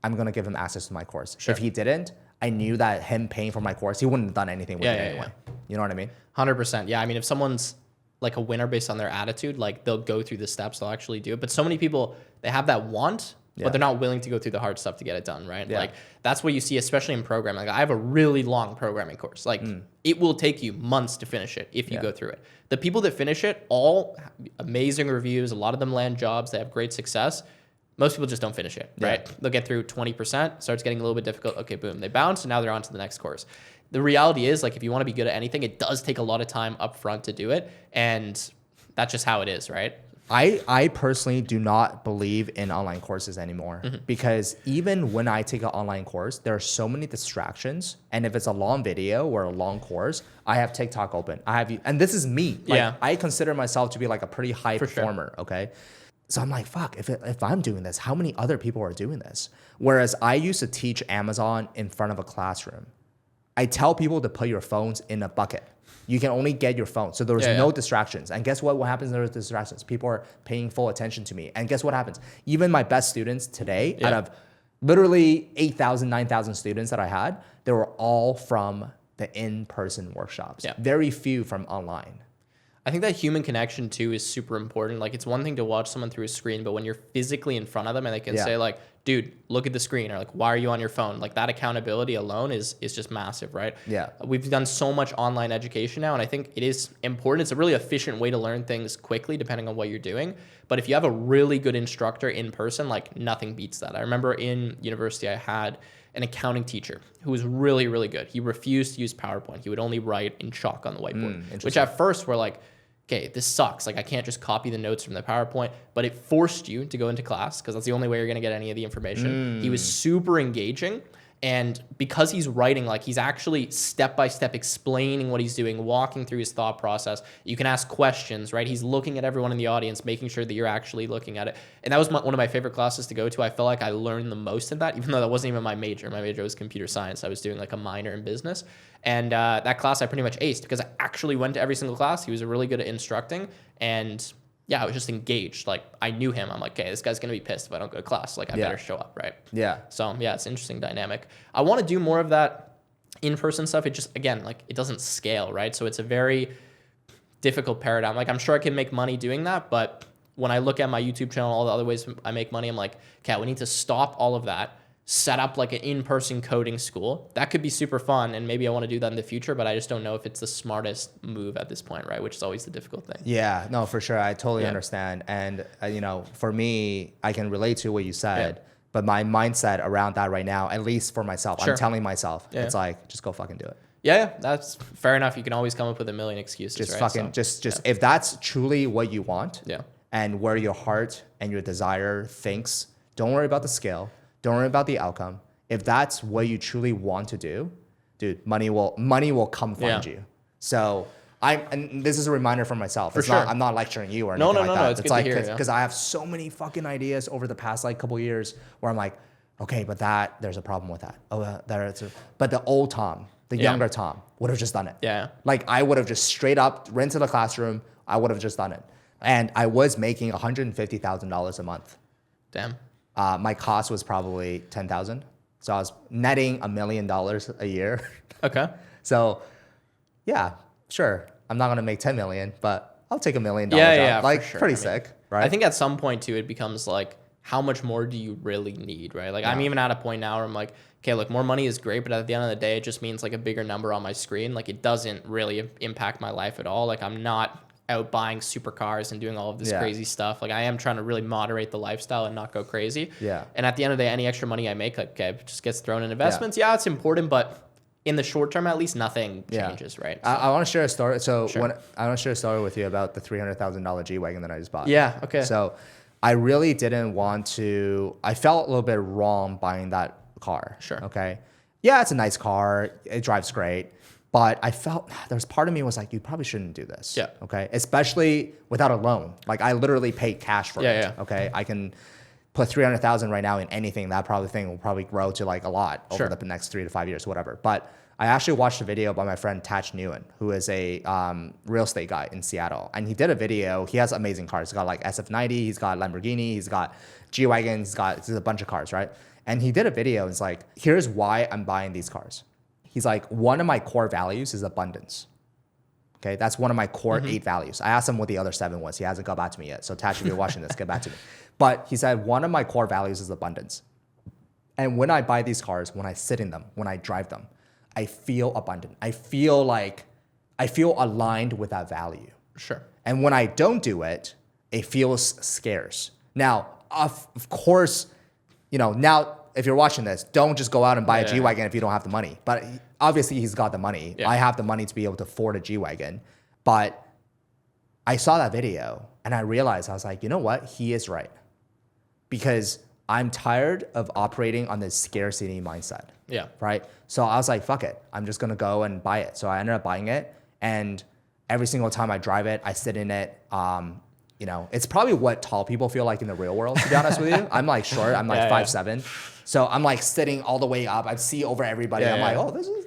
I'm going to give him access to my course. Sure. If he didn't, I knew that him paying for my course, he wouldn't have done anything with it anyway. Yeah. You know what I mean? 100%. Yeah. I mean, if someone's like a winner based on their attitude, like they'll go through the steps, they'll actually do it. But so many people, they have that want, but they're not willing to go through the hard stuff to get it done, right? Yeah. Like that's what you see, especially in programming. Like I have a really long programming course. Like it will take you months to finish it if you go through it. The people that finish it, all amazing reviews. A lot of them land jobs. They have great success. Most people just don't finish it, right? They'll get through 20%, starts getting a little bit difficult. Okay, boom, they bounce, and now they're on to the next course. The reality is, like, if you want to be good at anything, it does take a lot of time up front to do it, and that's just how it is, right? I personally do not believe in online courses anymore because even when I take an online course, there are so many distractions. And if it's a long video or a long course, I have TikTok open. And this is me. Like, I consider myself to be like a pretty high performer. Sure. Okay. So I'm like, fuck, if I'm doing this, how many other people are doing this? Whereas I used to teach Amazon in front of a classroom. I tell people to put your phones in a bucket. You can only get your phone. So there was no distractions. And guess what happens when there's distractions? People are paying full attention to me. And guess what happens? Even my best students today, out of literally 8,000, 9,000 students that I had, they were all from the in-person workshops. Yeah. Very few from online. I think that human connection too is super important. Like it's one thing to watch someone through a screen, but when you're physically in front of them and they can say like, dude, look at the screen, or like, why are you on your phone? Like that accountability alone is just massive, right? Yeah. We've done so much online education now, and I think it is important. It's a really efficient way to learn things quickly depending on what you're doing. But if you have a really good instructor in person, like nothing beats that. I remember in university I had an accounting teacher who was really, really good. He refused to use PowerPoint. He would only write in chalk on the whiteboard, which at first we're like, okay, this sucks. Like I can't just copy the notes from the PowerPoint, but it forced you to go into class because that's the only way you're going to get any of the information. He was super engaging. And because he's writing, like he's actually step-by-step explaining what he's doing, walking through his thought process. You can ask questions, right? He's looking at everyone in the audience, making sure that you're actually looking at it. And that was one of my favorite classes to go to. I felt like I learned the most in that, even though that wasn't even my major. My major was computer science. I was doing like a minor in business. And that class I pretty much aced because I actually went to every single class. He was really good at instructing. And yeah, I was just engaged. Like I knew him. I'm like, okay, this guy's going to be pissed if I don't go to class. Like I better show up, right? Yeah. So yeah, it's an interesting dynamic. I want to do more of that in-person stuff. It just, again, like it doesn't scale, right? So it's a very difficult paradigm. Like I'm sure I can make money doing that, but when I look at my YouTube channel, all the other ways I make money, I'm like, okay, we need to stop all of that, set up like an in-person coding school. That could be super fun, and maybe I want to do that in the future, but I just don't know if it's the smartest move at this point, right? Which is always the difficult thing. Yeah, no, for sure. I totally understand. And, for me, I can relate to what you said, but my mindset around that right now, at least for myself, I'm telling myself, it's like, just go fucking do it. Yeah, that's fair enough. You can always come up with a million excuses, just right? Fucking, just if that's truly what you want and where your heart and your desire thinks, don't worry about the scale. Don't worry about the outcome. If that's what you truly want to do, dude, money will come find you. So and this is a reminder for myself. I'm not lecturing you or anything like that. No, it's good like, to hear. Because I have so many fucking ideas over the past like couple years where I'm like, okay, but there's a problem with that. Oh, but the old Tom, the younger Tom would have just done it. Yeah. Like I would have just straight up ran to the classroom. I would have just done it. And I was making $150,000 a month. Damn. My cost was probably $10,000. So I was netting $1 million a year. Okay. So yeah, sure. I'm not going to make 10 million, but I'll take $1 million job. Like sure. pretty sick, right? I think at some point too, it becomes like, how much more do you really need, right? Like I'm even at a point now where I'm like, okay, look, more money is great, but at the end of the day, it just means like a bigger number on my screen. Like it doesn't really impact my life at all. Like I'm not out buying supercars and doing all of this crazy stuff. Like I am trying to really moderate the lifestyle and not go crazy. Yeah. And at the end of the day, any extra money I make, like, okay, just gets thrown in investments. Yeah, it's important, but in the short term, at least nothing changes, right? So, I want to share a story. So I want to share a story with you about the $300,000 G-Wagon that I just bought. Yeah. Okay. So I really didn't want to, I felt a little bit wrong buying that car. Sure. Okay. Yeah, it's a nice car. It drives great. But I felt there's part of me was like, you probably shouldn't do this. Yeah. Okay. Especially without a loan. Like I literally paid cash for it. Yeah. Okay. I can put 300,000 right now in anything. That thing will probably grow to like a lot over the next 3 to 5 years, whatever. But I actually watched a video by my friend Tatch Nguyen, who is a real estate guy in Seattle. And he did a video. He has amazing cars. He's got like SF90. He's got Lamborghini. He's got G-Wagon. He's got a bunch of cars, right? And he did a video. It's like, here's why I'm buying these cars. He's like, one of my core values is abundance. Okay, that's one of my core 8 values. I asked him what the other 7 was. He hasn't got back to me yet. So Tash, if you're watching this, get back to me. But he said, one of my core values is abundance. And when I buy these cars, when I sit in them, when I drive them, I feel abundant. I feel aligned with that value. Sure. And when I don't do it, it feels scarce. Now, of course, now if you're watching this, don't just go out and buy a G-Wagon if you don't have the money. But obviously he's got the money. Yeah. I have the money to be able to afford a G-Wagon. But I saw that video and I realized, I was like, you know what? He is right. Because I'm tired of operating on this scarcity mindset. Yeah. Right? So I was like, fuck it. I'm just going to go and buy it. So I ended up buying it. And every single time I drive it, I sit in it. It's probably what tall people feel like in the real world, to be honest with you. I'm like short. I'm like 5'7". So I'm like sitting all the way up. I see over everybody. I'm like, oh, this is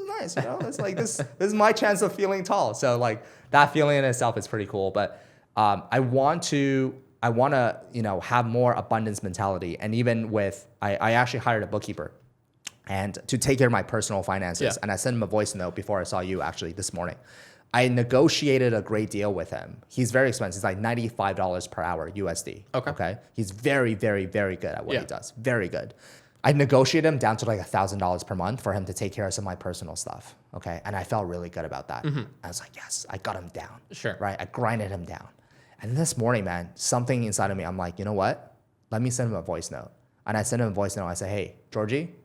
nice. It's like this is my chance of feeling tall. So like that feeling in itself is pretty cool. But I want to have more abundance mentality. And even with, I actually hired a bookkeeper and to take care of my personal finances. Yeah. And I sent him a voice note before I saw you actually this morning. I negotiated a great deal with him. He's very expensive. It's like $95 per hour USD. Okay. He's very, very, very good at what he does. Very good. I negotiated him down to like $1,000 per month for him to take care of some of my personal stuff. Okay. And I felt really good about that. I was like, yes, I got him down. Sure. Right. I grinded him down. And this morning, man, something inside of me, I'm like, you know what? Let me send him a voice note. And I sent him a voice note. I said, hey, Georgie,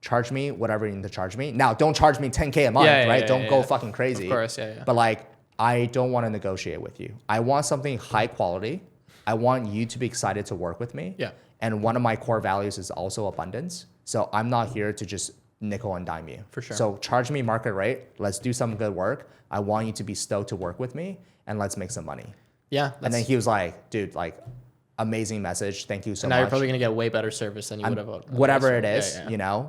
charge me whatever you need to charge me. Now, don't charge me $10K a month, right? Don't go fucking crazy. Of course, But like, I don't want to negotiate with you. I want something high quality. I want you to be excited to work with me. Yeah. And one of my core values is also abundance. So I'm not here to just nickel and dime you. For sure. So charge me market rate. Let's do some good work. I want you to be stoked to work with me and let's make some money. Yeah. And then he was like, dude, like, amazing message. Thank you so much. Now you're probably going to get way better service than you would have. Whatever it is,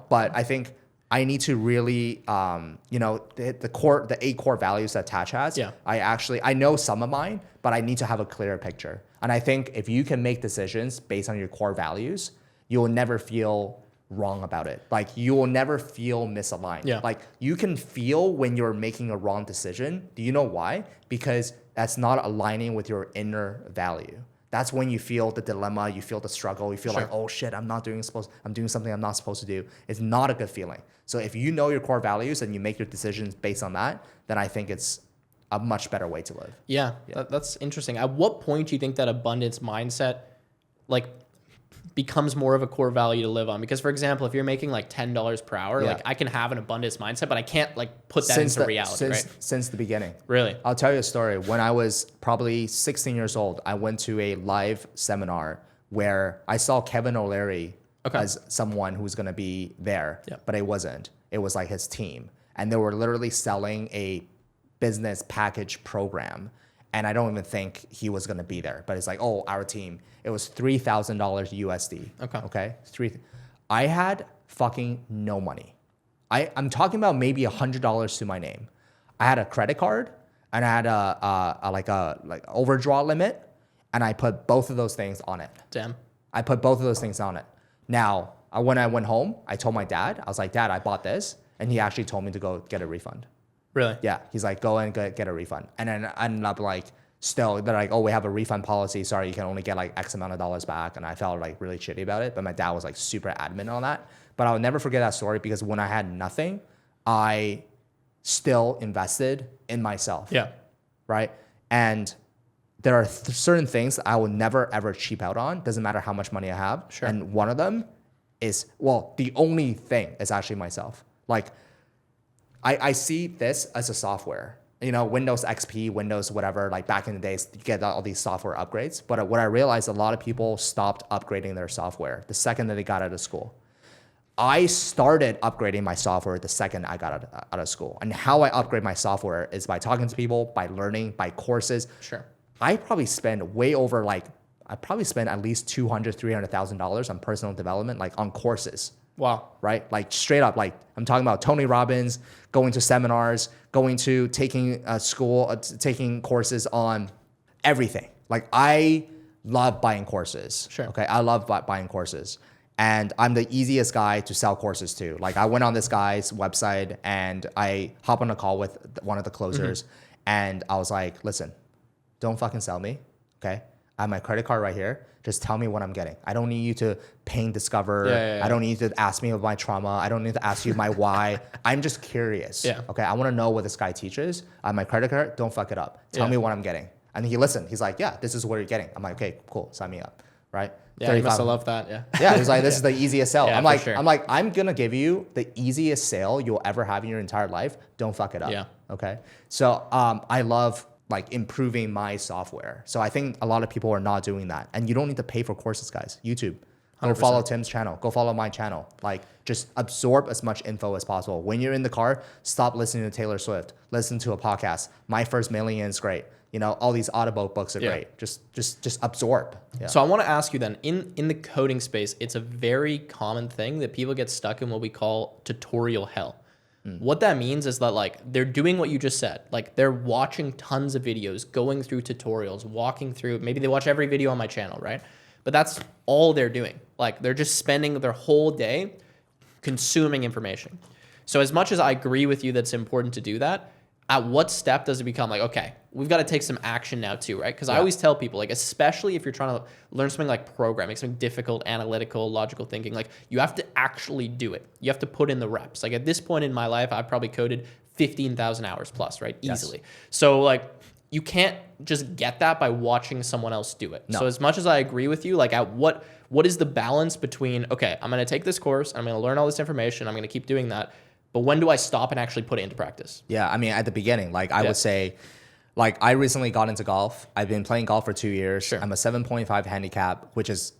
but I think I need to really, the 8 core values that Tatch has. Yeah. I know some of mine, but I need to have a clearer picture. And I think if you can make decisions based on your core values, you will never feel wrong about it. Like you will never feel misaligned. Yeah. Like you can feel when you're making a wrong decision. Do you know why? Because that's not aligning with your inner value. That's when you feel the dilemma, you feel the struggle, you feel Sure. like, oh shit, I'm doing something I'm not supposed to do. It's not a good feeling. So if you know your core values and you make your decisions based on that, then I think it's a much better way to live. Yeah. That's interesting. At what point do you think that abundance mindset like becomes more of a core value to live on? Because for example, if you're making like $10 per hour, like I can have an abundance mindset, but I can't like put that into reality, right? Since the beginning. Really? I'll tell you a story. When I was probably 16 years old, I went to a live seminar where I saw Kevin O'Leary as someone who's going to be there, but it wasn't. It was like his team. And they were literally selling a business package program. And I don't even think he was going to be there, but it's like, oh, our team. It was $3,000 USD. Okay. I had fucking no money. I'm talking about maybe $100 to my name. I had a credit card and I had a overdraw limit, and I put both of those things on it. Damn. I put both of those things on it. Now, when I went home, I told my dad, I was like, Dad, I bought this. And he actually told me to go get a refund. Really? Yeah. He's like, go and get a refund. And then I ended up like, still, they're like, oh, we have a refund policy. Sorry, you can only get like X amount of dollars back. And I felt like really shitty about it. But my dad was like super adamant on that. But I'll never forget that story, because when I had nothing, I still invested in myself. Yeah. Right. And there are certain things I will never, ever cheap out on. Doesn't matter how much money I have. Sure. And one of them is, well, the only thing is actually myself. Like, I see this as a software. You know, Windows XP, Windows whatever, like back in the days, you get all these software upgrades. But what I realized, a lot of people stopped upgrading their software the second that they got out of school. I started upgrading my software the second I got out of school. And how I upgrade my software is by talking to people, by learning, by courses. Sure. I probably spend at least $200,000, $300,000 on personal development, like on courses. Wow. Right? Like straight up, like I'm talking about Tony Robbins, going to seminars, going to taking taking courses on everything. Like I love buying courses. Sure. Okay. I love buying courses. And I'm the easiest guy to sell courses to. Like I went on this guy's website and I hop on a call with one of the closers and I was like, listen, don't fucking sell me. Okay. I have my credit card right here. Just tell me what I'm getting. I don't need you to pain discover. I don't need you to ask me about my trauma. I don't need to ask you my why. I'm just curious. Yeah. Okay. I want to know what this guy teaches. I have my credit card. Don't fuck it up. Tell me what I'm getting. And he listened. He's like, yeah, this is what you're getting. I'm like, okay, cool. Sign me up. Right. Yeah. You must have loved that. Yeah. Yeah. He was like, this is the easiest sale. Yeah, I'm like, sure. I'm going to give you the easiest sale you'll ever have in your entire life. Don't fuck it up. Yeah. Okay. So I love like improving my software. So I think a lot of people are not doing that. And you don't need to pay for courses, guys. YouTube. Go 100%. follow Tim's channel. Go follow my channel. Like just absorb as much info as possible. When you're in the car, stop listening to Taylor Swift. Listen to a podcast. My First Million is great. You know, all these Audible books are great. Just absorb. Yeah. So I want to ask you then, in the coding space, it's a very common thing that people get stuck in what we call tutorial hell. What that means is that like they're doing what you just said. Like they're watching tons of videos, going through tutorials, walking through, maybe they watch every video on my channel, right? But that's all they're doing. Like they're just spending their whole day consuming information. So as much as I agree with you that it's important to do that, at what step does it become like, okay, we've got to take some action now too, right? Because I always tell people, like, especially if you're trying to learn something like programming, something difficult, analytical, logical thinking, like you have to actually do it. You have to put in the reps. Like at this point in my life, I've probably coded 15,000 hours plus, right? Easily. Yes. So like you can't just get that by watching someone else do it. No. So as much as I agree with you, like at what is the balance between, okay, I'm going to take this course, I'm going to learn all this information, I'm going to keep doing that, but when do I stop and actually put it into practice? Yeah, I mean, at the beginning, like I would say, like I recently got into golf. I've been playing golf for 2 years. Sure. I'm a 7.5 handicap, which is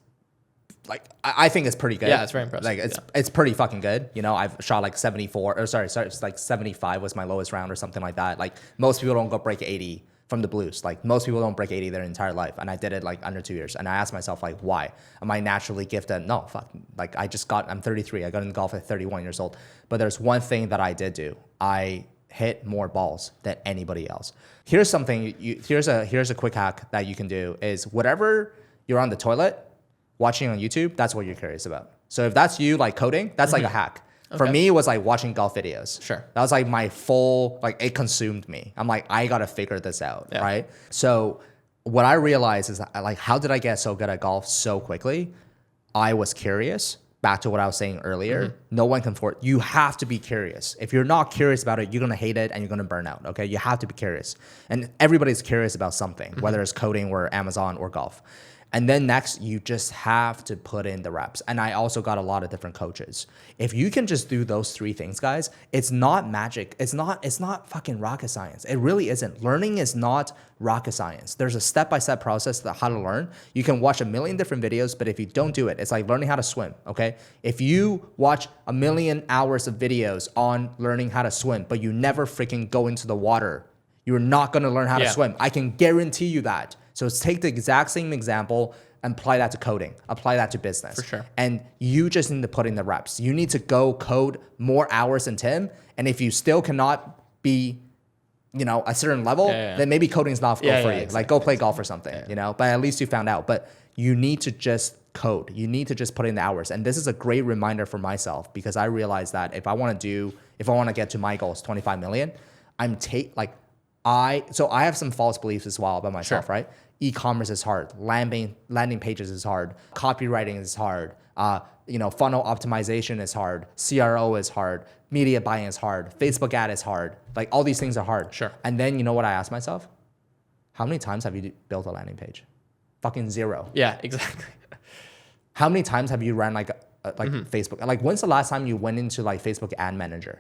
like, I think it's pretty good. Yeah, it's very impressive. Like it's pretty fucking good. You know, I've shot like 74, or sorry, it's like 75 was my lowest round or something like that. Like most people don't go break 80 from the blues. Like most people don't break 80 their entire life. And I did it like under 2 years. And I asked myself like, why? Am I naturally gifted? No, fuck. Like I'm 33. I got into golf at 31 years old. But there's one thing that I did do. I hit more balls than anybody else. Here's something, here's a quick hack that you can do is whatever you're on the toilet watching on YouTube, that's what you're curious about. So if that's you like coding, that's like a hack. Okay. For me, it was like watching golf videos. Sure. That was like my full, like it consumed me. I'm like, I got to figure this out, right? So what I realized is that, like, how did I get so good at golf so quickly? I was curious. Back to what I was saying earlier, no one can force. You have to be curious. If you're not curious about it, you're gonna hate it and you're gonna burn out. Okay, you have to be curious, and everybody's curious about something, whether it's coding or Amazon or golf. And then next, you just have to put in the reps. And I also got a lot of different coaches. If you can just do those 3 things, guys, it's not magic. It's not fucking rocket science. It really isn't. Learning is not rocket science. There's a step-by-step process to how to learn. You can watch a million different videos, but if you don't do it, it's like learning how to swim, okay? If you watch a million hours of videos on learning how to swim, but you never freaking go into the water, you're not gonna learn how to swim. I can guarantee you that. So take the exact same example and apply that to coding, apply that to business. For sure. And you just need to put in the reps. You need to go code more hours than Tim. And if you still cannot be, a certain level, then maybe coding's not for you. Exactly. Like go play golf or something, but at least you found out. But you need to just code. You need to just put in the hours. And this is a great reminder for myself because I realized that if I want to get to my goals, 25 million, I have some false beliefs as well about myself, right? E-commerce is hard. Landing pages is hard. Copywriting is hard. Funnel optimization is hard. CRO is hard. Media buying is hard. Facebook ad is hard. Like all these things are hard. Sure. And then you know what I asked myself? How many times have you built a landing page? Fucking 0. Yeah, exactly. How many times have you ran Facebook? Like when's the last time you went into like Facebook ad manager?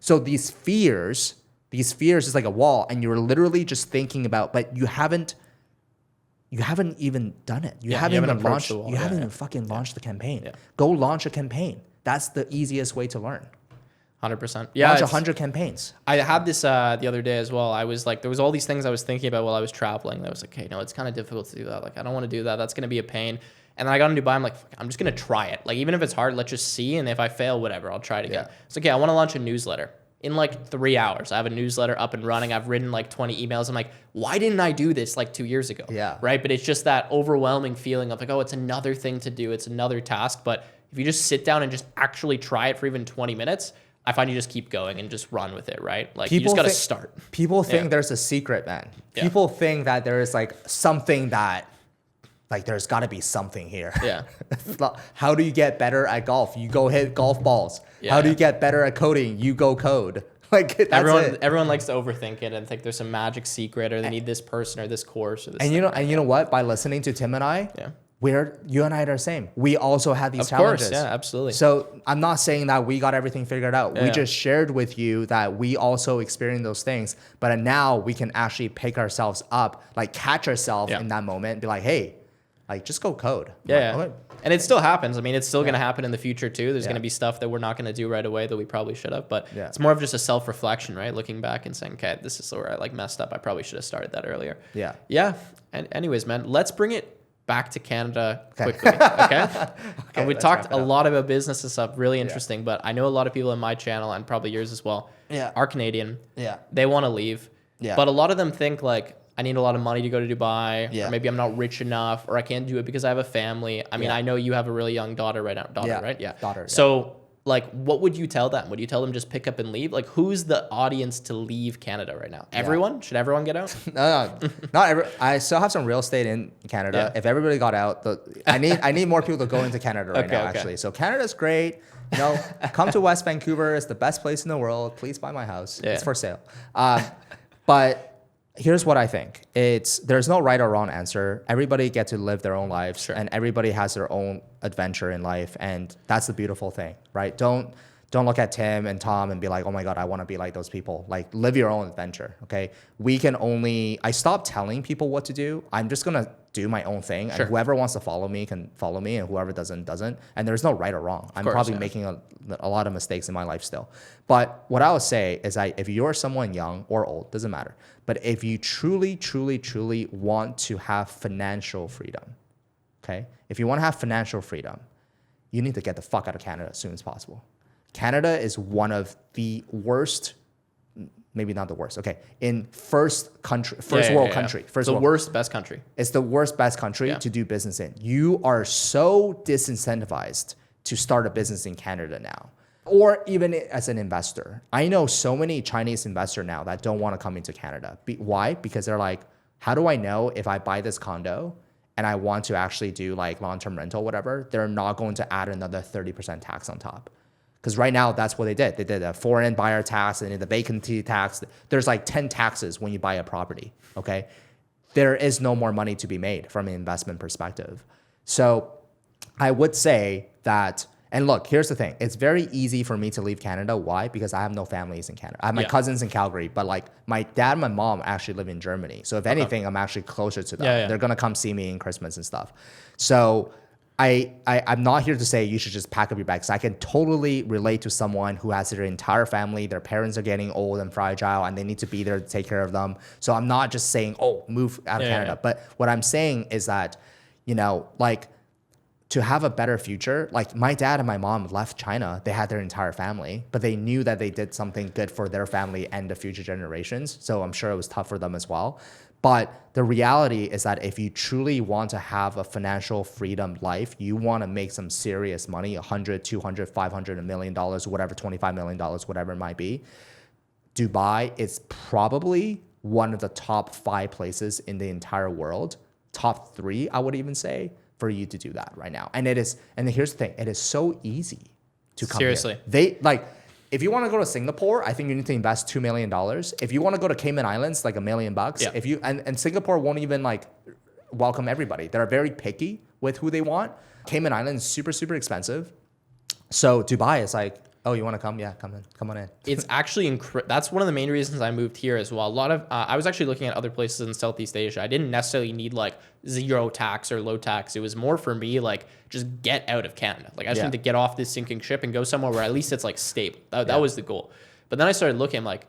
So these fears is like a wall and you're literally just thinking about, but you haven't even done it. You haven't even launched. You haven't even fucking launched the campaign. Yeah. Go launch a campaign. That's the easiest way to learn. 100%. Yeah. Launch 100 campaigns. I had this the other day as well. I was like, there was all these things I was thinking about while I was traveling. I was like, hey, no, it's kind of difficult to do that. Like, I don't want to do that. That's going to be a pain. And then I got in Dubai. I'm like, I'm just going to try it. Like, even if it's hard, let's just see. And if I fail, whatever, I'll try it again. It's like, I want to launch a newsletter. In like 3 hours, I have a newsletter up and running. I've written like 20 emails. I'm like, why didn't I do this like 2 years ago? Yeah. Right. But it's just that overwhelming feeling of like, oh, it's another thing to do. It's another task. But if you just sit down and just actually try it for even 20 minutes, I find you just keep going and just run with it. Right. Like you just got to start. People think there's a secret, man. People think that there is like something that like there's got to be something here. Yeah. How do you get better at golf? You go hit golf balls. How do you get better at coding? You go code. Like that's everyone likes to overthink it and think there's some magic secret or they need this person or this course or this. And you know what? By listening to Tim and I, you and I are the same. We also had these challenges. Of course, yeah, absolutely. So I'm not saying that we got everything figured out. We just shared with you that we also experienced those things, but now we can actually pick ourselves up, like catch ourselves in that moment, and be like, hey. Like, just go code. Okay. And it still happens. I mean, it's still going to happen in the future, too. There's going to be stuff that we're not going to do right away that we probably should have. But it's more of just a self-reflection, right? Looking back and saying, okay, this is where I like messed up. I probably should have started that earlier. Yeah. Yeah. And anyways, man, let's bring it back to Canada quickly. Okay. And we talked a lot about business and stuff. Really interesting. But I know a lot of people in my channel and probably yours as well are Canadian. Yeah. They want to leave. Yeah. But a lot of them think like, I need a lot of money to go to Dubai, or maybe I'm not rich enough, or I can't do it because I have a family. I mean, I know you have a really young daughter right now. Right? Yeah. Daughter. So, like, what would you tell them? Would you tell them just pick up and leave? Like, who's the audience to leave Canada right now? Everyone? Should everyone get out? No, not every. I still have some real estate in Canada. If everybody got out, I need more people to go into Canada right now. Actually, so Canada's great. Come to West Vancouver. It's the best place in the world. Please buy my house. It's for sale. But here's what I think. There's no right or wrong answer. Everybody gets to live their own lives, and everybody has their own adventure in life, and that's the beautiful thing, right? Don't look at Tim and Tom and be like, oh my God, I want to be like those people. Like, live your own adventure, okay? I stopped telling people what to do. I'm just going to do my own thing. And whoever wants to follow me can follow me, and whoever doesn't. And there's no right or wrong. I'm probably making a lot of mistakes in my life still. But what I would say is that if you're someone young or old, doesn't matter. But if you truly, truly, truly want to have financial freedom, okay? If you want to have financial freedom, you need to get the fuck out of Canada as soon as possible. Canada is one of the worst, maybe not the worst, okay, in first world country. Best country. It's the worst, best country to do business in. You are so disincentivized to start a business in Canada now, or even as an investor. I know so many Chinese investors now that don't want to come into Canada. Why? Because they're like, How do I know if I buy this condo and I want to actually do like long-term rental, whatever, they're not going to add another 30% tax on top? Because right now, that's what they did. They did a foreign buyer tax and the vacancy tax. There's like 10 taxes when you buy a property, okay? There is no more money to be made from an investment perspective. So I would say that, and look, here's the thing. It's very easy for me to leave Canada. Why? Because I have no families in Canada. I have my cousins in Calgary, but like my dad and my mom actually live in Germany. So if anything, I'm actually closer to them. They're going to come see me in Christmas and stuff. So I'm not here to say you should just pack up your bags. I can totally relate to someone who has their entire family, their parents are getting old and fragile, and they need to be there to take care of them. So I'm not just saying, oh, move out of Canada. But what I'm saying is that, you know, like to have a better future, like my dad and my mom left China, they had their entire family, but they knew that they did something good for their family and the future generations. So I'm sure it was tough for them as well. But the reality is that if you truly want to have a financial freedom life, you want to make some serious money, 100, 200, 500, $1 million, whatever, $25 million, whatever it might be. Dubai is probably one of the top 5 places in the entire world, top 3, I would even say, for you to do that right now. And it is, and here's the thing, it is so easy to come Seriously. here. They like, if you want to go to Singapore, I think you need to invest $2 million. If you want to go to Cayman Islands, like $1 million. If you and Singapore won't even like welcome everybody. They're very picky with who they want. Cayman Islands is super, super expensive. So Dubai is like, oh, you want to come? Yeah, come on in. It's actually that's one of the main reasons I moved here as well. A lot of I was actually looking at other places in Southeast Asia. I didn't necessarily need like zero tax or low tax. It was more for me like just get out of Canada. Like I just need to get off this sinking ship and go somewhere where at least it's like stable. That was the goal. But then I started looking, I'm like,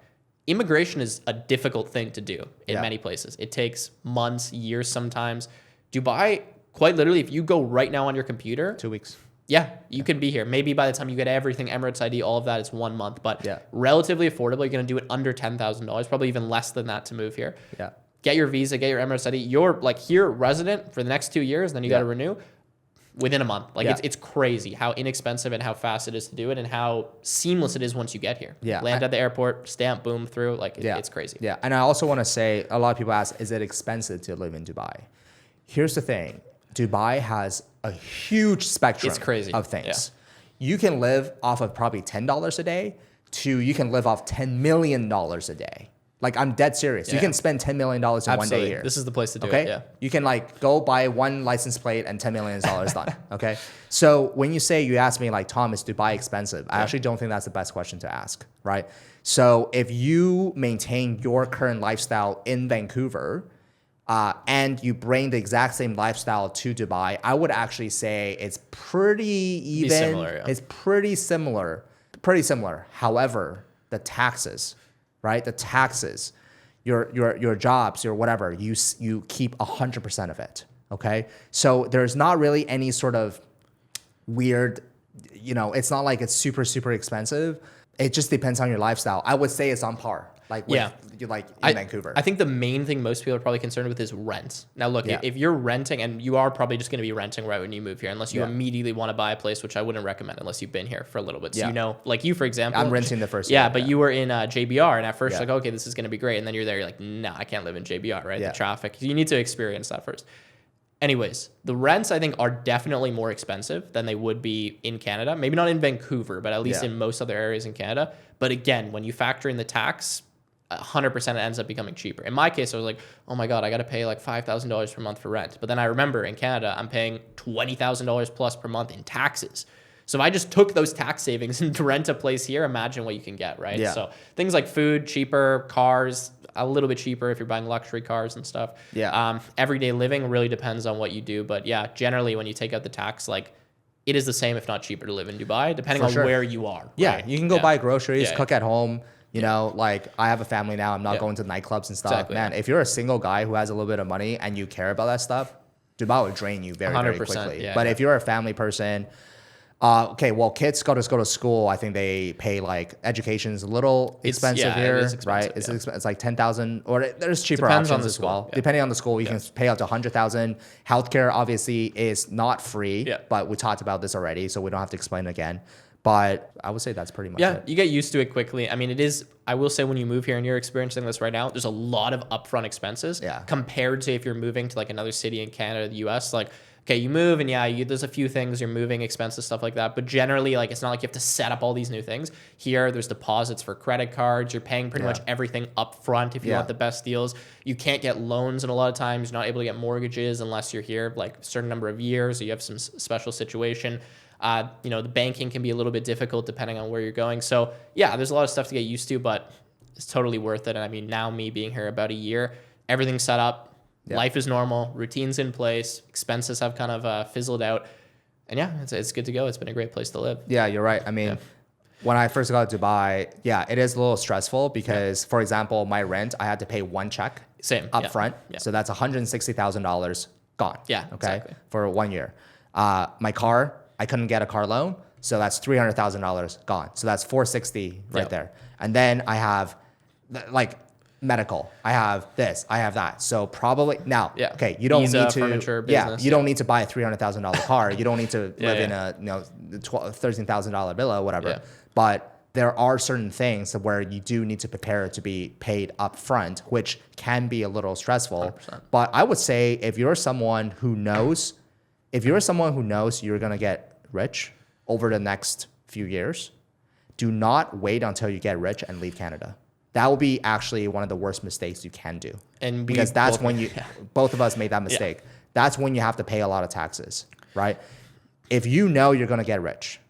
immigration is a difficult thing to do in many places. It takes months, years sometimes. Dubai, quite literally, if you go right now on your computer, 2 weeks. Yeah, you can be here. Maybe by the time you get everything, Emirates ID, all of that, it's 1 month. But relatively affordable. You're going to do it under $10,000, probably even less than that to move here. Yeah. Get your visa, get your Emirates ID. You're like here resident for the next 2 years, then you got to renew within a month. Like it's crazy how inexpensive and how fast it is to do it and how seamless it is once you get here. Yeah. Land at the airport, stamp, boom, through. Like it's crazy. Yeah. And I also want to say, a lot of people ask, is it expensive to live in Dubai? Here's the thing. Dubai has a huge spectrum of things. Yeah. You can live off of probably $10 a day to you can live off $10 million a day. Like I'm dead serious. Yeah. You can spend $10 million in 1 day here. This is the place to do it. Yeah. You can like go buy one license plate and $10 million done. Okay. So when you ask me like, Tom, is Dubai expensive? I actually don't think that's the best question to ask, right? So if you maintain your current lifestyle in Vancouver, and you bring the exact same lifestyle to Dubai, I would actually say it's pretty even. Similar, It's pretty similar. However, the taxes, right? The taxes, your jobs, your whatever, you keep 100% of it. Okay, so there's not really any sort of weird, it's not like it's super, super expensive. It just depends on your lifestyle. I would say it's on par. Like in Vancouver. I think the main thing most people are probably concerned with is rent. Now, look, if you're renting, and you are probably just going to be renting right when you move here, unless you immediately want to buy a place, which I wouldn't recommend unless you've been here for a little bit. So like you, for example. I'm renting the first year. But you were in JBR, and at first like, okay, this is going to be great. And then you're there, you're like, no, I can't live in JBR, right? The traffic. You need to experience that first. Anyways, the rents, I think, are definitely more expensive than they would be in Canada. Maybe not in Vancouver, but at least in most other areas in Canada. But again, when you factor in the tax, 100% it ends up becoming cheaper. In my case, I was like, oh my God, I got to pay like $5,000 per month for rent. But then I remember in Canada, I'm paying $20,000 plus per month in taxes. So if I just took those tax savings and to rent a place here, imagine what you can get, right? Yeah. So things like food, cheaper, cars, a little bit cheaper if you're buying luxury cars and stuff. Yeah. Everyday living really depends on what you do. But yeah, generally when you take out the tax, like it is the same, if not cheaper to live in Dubai, depending on where you are. Yeah. Right? You can go buy groceries, cook at home. Like I have a family now. I'm not going to nightclubs and stuff. Exactly. Man, if you're a single guy who has a little bit of money and you care about that stuff, Dubai will drain you very, very quickly. But if you're a family person, kids go to school. I think they pay like education's a little expensive here, it is expensive, right? It's like 10,000, or there's cheaper options as well. Yeah. Depending on the school, you can pay up to 100,000. Healthcare obviously is not free, but we talked about this already, so we don't have to explain it again. But I would say that's pretty much it. You get used to it quickly. I mean, it is, I will say when you move here and you're experiencing this right now, there's a lot of upfront expenses compared to if you're moving to like another city in Canada, the US, like, okay, you move and there's a few things, you're moving, expenses, stuff like that. But generally, like, it's not like you have to set up all these new things. Here, there's deposits for credit cards. You're paying pretty much everything up front if you want the best deals. You can't get loans, and a lot of times you're not able to get mortgages unless you're here like a certain number of years or you have some special situation. The banking can be a little bit difficult depending on where you're going. So yeah, there's a lot of stuff to get used to, but it's totally worth it. And I mean, now me being here about a year, everything's set up. Yeah. Life is normal, routines in place, expenses have kind of fizzled out. And it's good to go. It's been a great place to live. Yeah, you're right. I mean, when I first got to Dubai, it is a little stressful because, for example, my rent, I had to pay one check up front. Yeah. So that's $160,000 gone. Yeah, okay, exactly. For 1 year. My car, I couldn't get a car loan. So that's $300,000 gone. So that's $460 right there. And then I have medical. I have this, I have that. So probably now, okay, you don't need to, furniture business, you don't need to buy a $300,000 car. You don't need to live in a, $13,000 villa or whatever. Yeah. But there are certain things where you do need to prepare to be paid up front, which can be a little stressful. 100%. But I would say if you're someone who knows you're going to get rich over the next few years, do not wait until you get rich and leave Canada. That will be actually one of the worst mistakes you can do. And because that's when both of us made that mistake. Yeah. That's when you have to pay a lot of taxes, right? If you know you're going to get rich,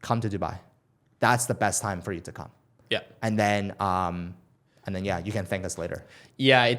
come to Dubai. That's the best time for you to come. Yeah. And then you can thank us later. Yeah,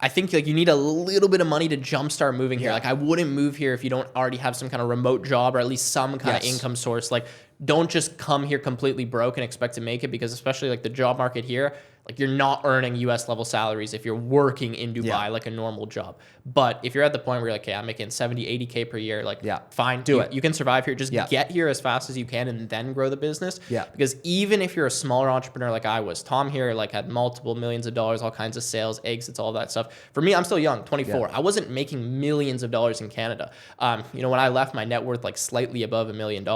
I think like you need a little bit of money to jumpstart moving here. Like I wouldn't move here if you don't already have some kind of remote job or at least some kind of income source. Like don't just come here completely broke and expect to make it, because especially like the job market here, like you're not earning US level salaries if you're working in Dubai like a normal job. But if you're at the point where you're like, okay, I'm making 70, 80K per year, like fine, do it. You can survive here. Just get here as fast as you can and then grow the business. Yeah. Because even if you're a smaller entrepreneur like I was, Tom here like had multiple millions of dollars, all kinds of sales, exits, all that stuff. For me, I'm still young, 24. I wasn't making millions of dollars in Canada. When I left, my net worth like slightly above $1 million.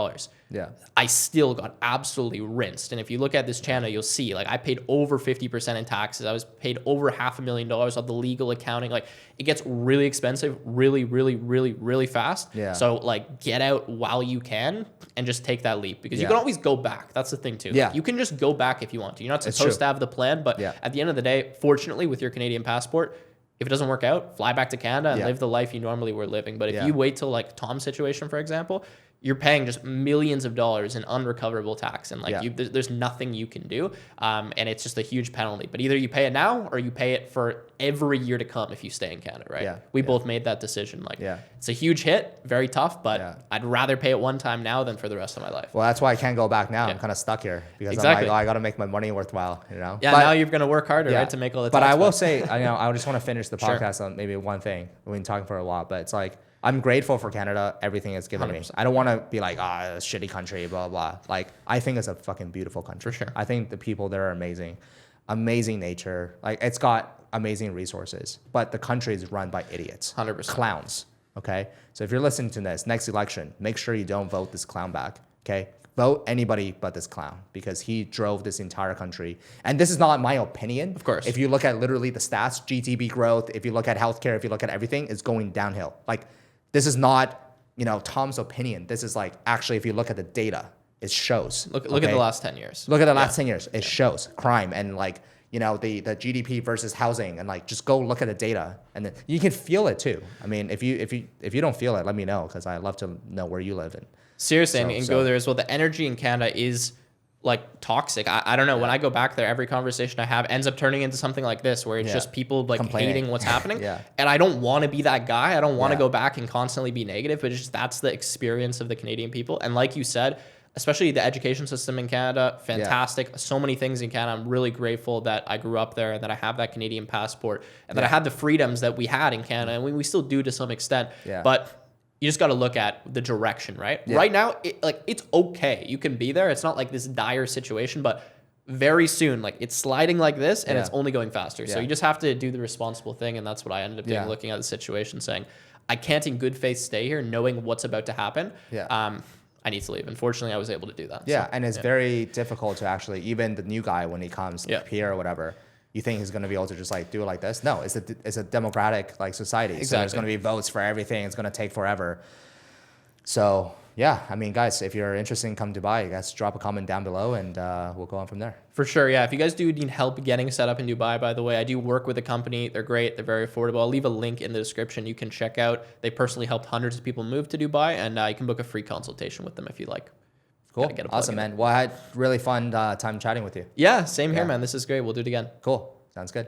Yeah, I still got absolutely rinsed. And if you look at this channel, you'll see like I paid over 50% in taxes. I was paid over $500,000 of the legal accounting. Like it gets really expensive, really, really, really, really fast. Yeah. So like get out while you can and just take that leap, because you can always go back. That's the thing too. Yeah. Like, you can just go back if you want to. You're not supposed to have the plan, but at the end of the day, fortunately with your Canadian passport, if it doesn't work out, fly back to Canada and live the life you normally were living. But if you wait till like Tom's situation, for example, you're paying just millions of dollars in unrecoverable tax, and like there's nothing you can do, and it's just a huge penalty. But either you pay it now or you pay it for every year to come if you stay in Canada, right? Yeah. We both made that decision. Like, it's a huge hit, very tough, but I'd rather pay it one time now than for the rest of my life. Well, that's why I can't go back now. I'm kind of stuck here because I'm like, I got to make my money worthwhile, Yeah, but now you're gonna work harder, right, to make all the. But I will say, I just want to finish the podcast on maybe one thing. We've been talking for a while, but it's like, I'm grateful for Canada, everything it's given 100%. Me. I don't want to be like, a shitty country, blah, blah. Like, I think it's a fucking beautiful country. For sure. I think the people there are amazing. Amazing nature. Like, it's got amazing resources. But the country is run by idiots. 100%. Clowns, okay? So if you're listening to this, next election, make sure you don't vote this clown back, okay? Vote anybody but this clown, because he drove this entire country. And this is not my opinion. Of course. If you look at literally the stats, GDP growth, if you look at healthcare, if you look at everything, it's going downhill. Like, this is not, Tom's opinion. This is like, actually, if you look at the data, it shows. Look at the last 10 years. Look at the last 10 years. It shows crime and like, the GDP versus housing, and like, just go look at the data, and then you can feel it too. I mean, if you don't feel it, let me know, because I'd love to know where you live in. Seriously, and go there as well. The energy in Canada is like toxic. I don't know. When I go back there, every conversation I have ends up turning into something like this, where it's just people like hating what's happening. And I don't want to be that guy. I don't want to go back and constantly be negative, but it's just, that's the experience of the Canadian people. And like you said, especially the education system in Canada, fantastic. So many things in Canada. I'm really grateful that I grew up there and that I have that Canadian passport and that I had the freedoms that we had in Canada, and we still do to some extent. But you just got to look at the direction, right? Right now, it's okay. You can be there. It's not like this dire situation, but very soon, like it's sliding like this, and it's only going faster. So you just have to do the responsible thing, and that's what I ended up doing, looking at the situation, saying, I can't in good faith stay here knowing what's about to happen. I need to leave. Unfortunately, I was able to do that. Yeah, so, and it's very difficult to actually, even the new guy when he comes, like Pierre or whatever, you think he's going to be able to just like do it like this? No, it's a democratic like society. Exactly. So there's going to be votes for everything. It's going to take forever. So yeah, I mean, guys, if you're interested in come to Dubai, you guys drop a comment down below and we'll go on from there. For sure, yeah. If you guys do need help getting set up in Dubai, by the way, I do work with a company. They're great. They're very affordable. I'll leave a link in the description you can check out. They personally helped hundreds of people move to Dubai, and you can book a free consultation with them if you like. Cool. Awesome, man. Well, I had really fun time chatting with you. Yeah, same here, man. This is great. We'll do it again. Cool. Sounds good.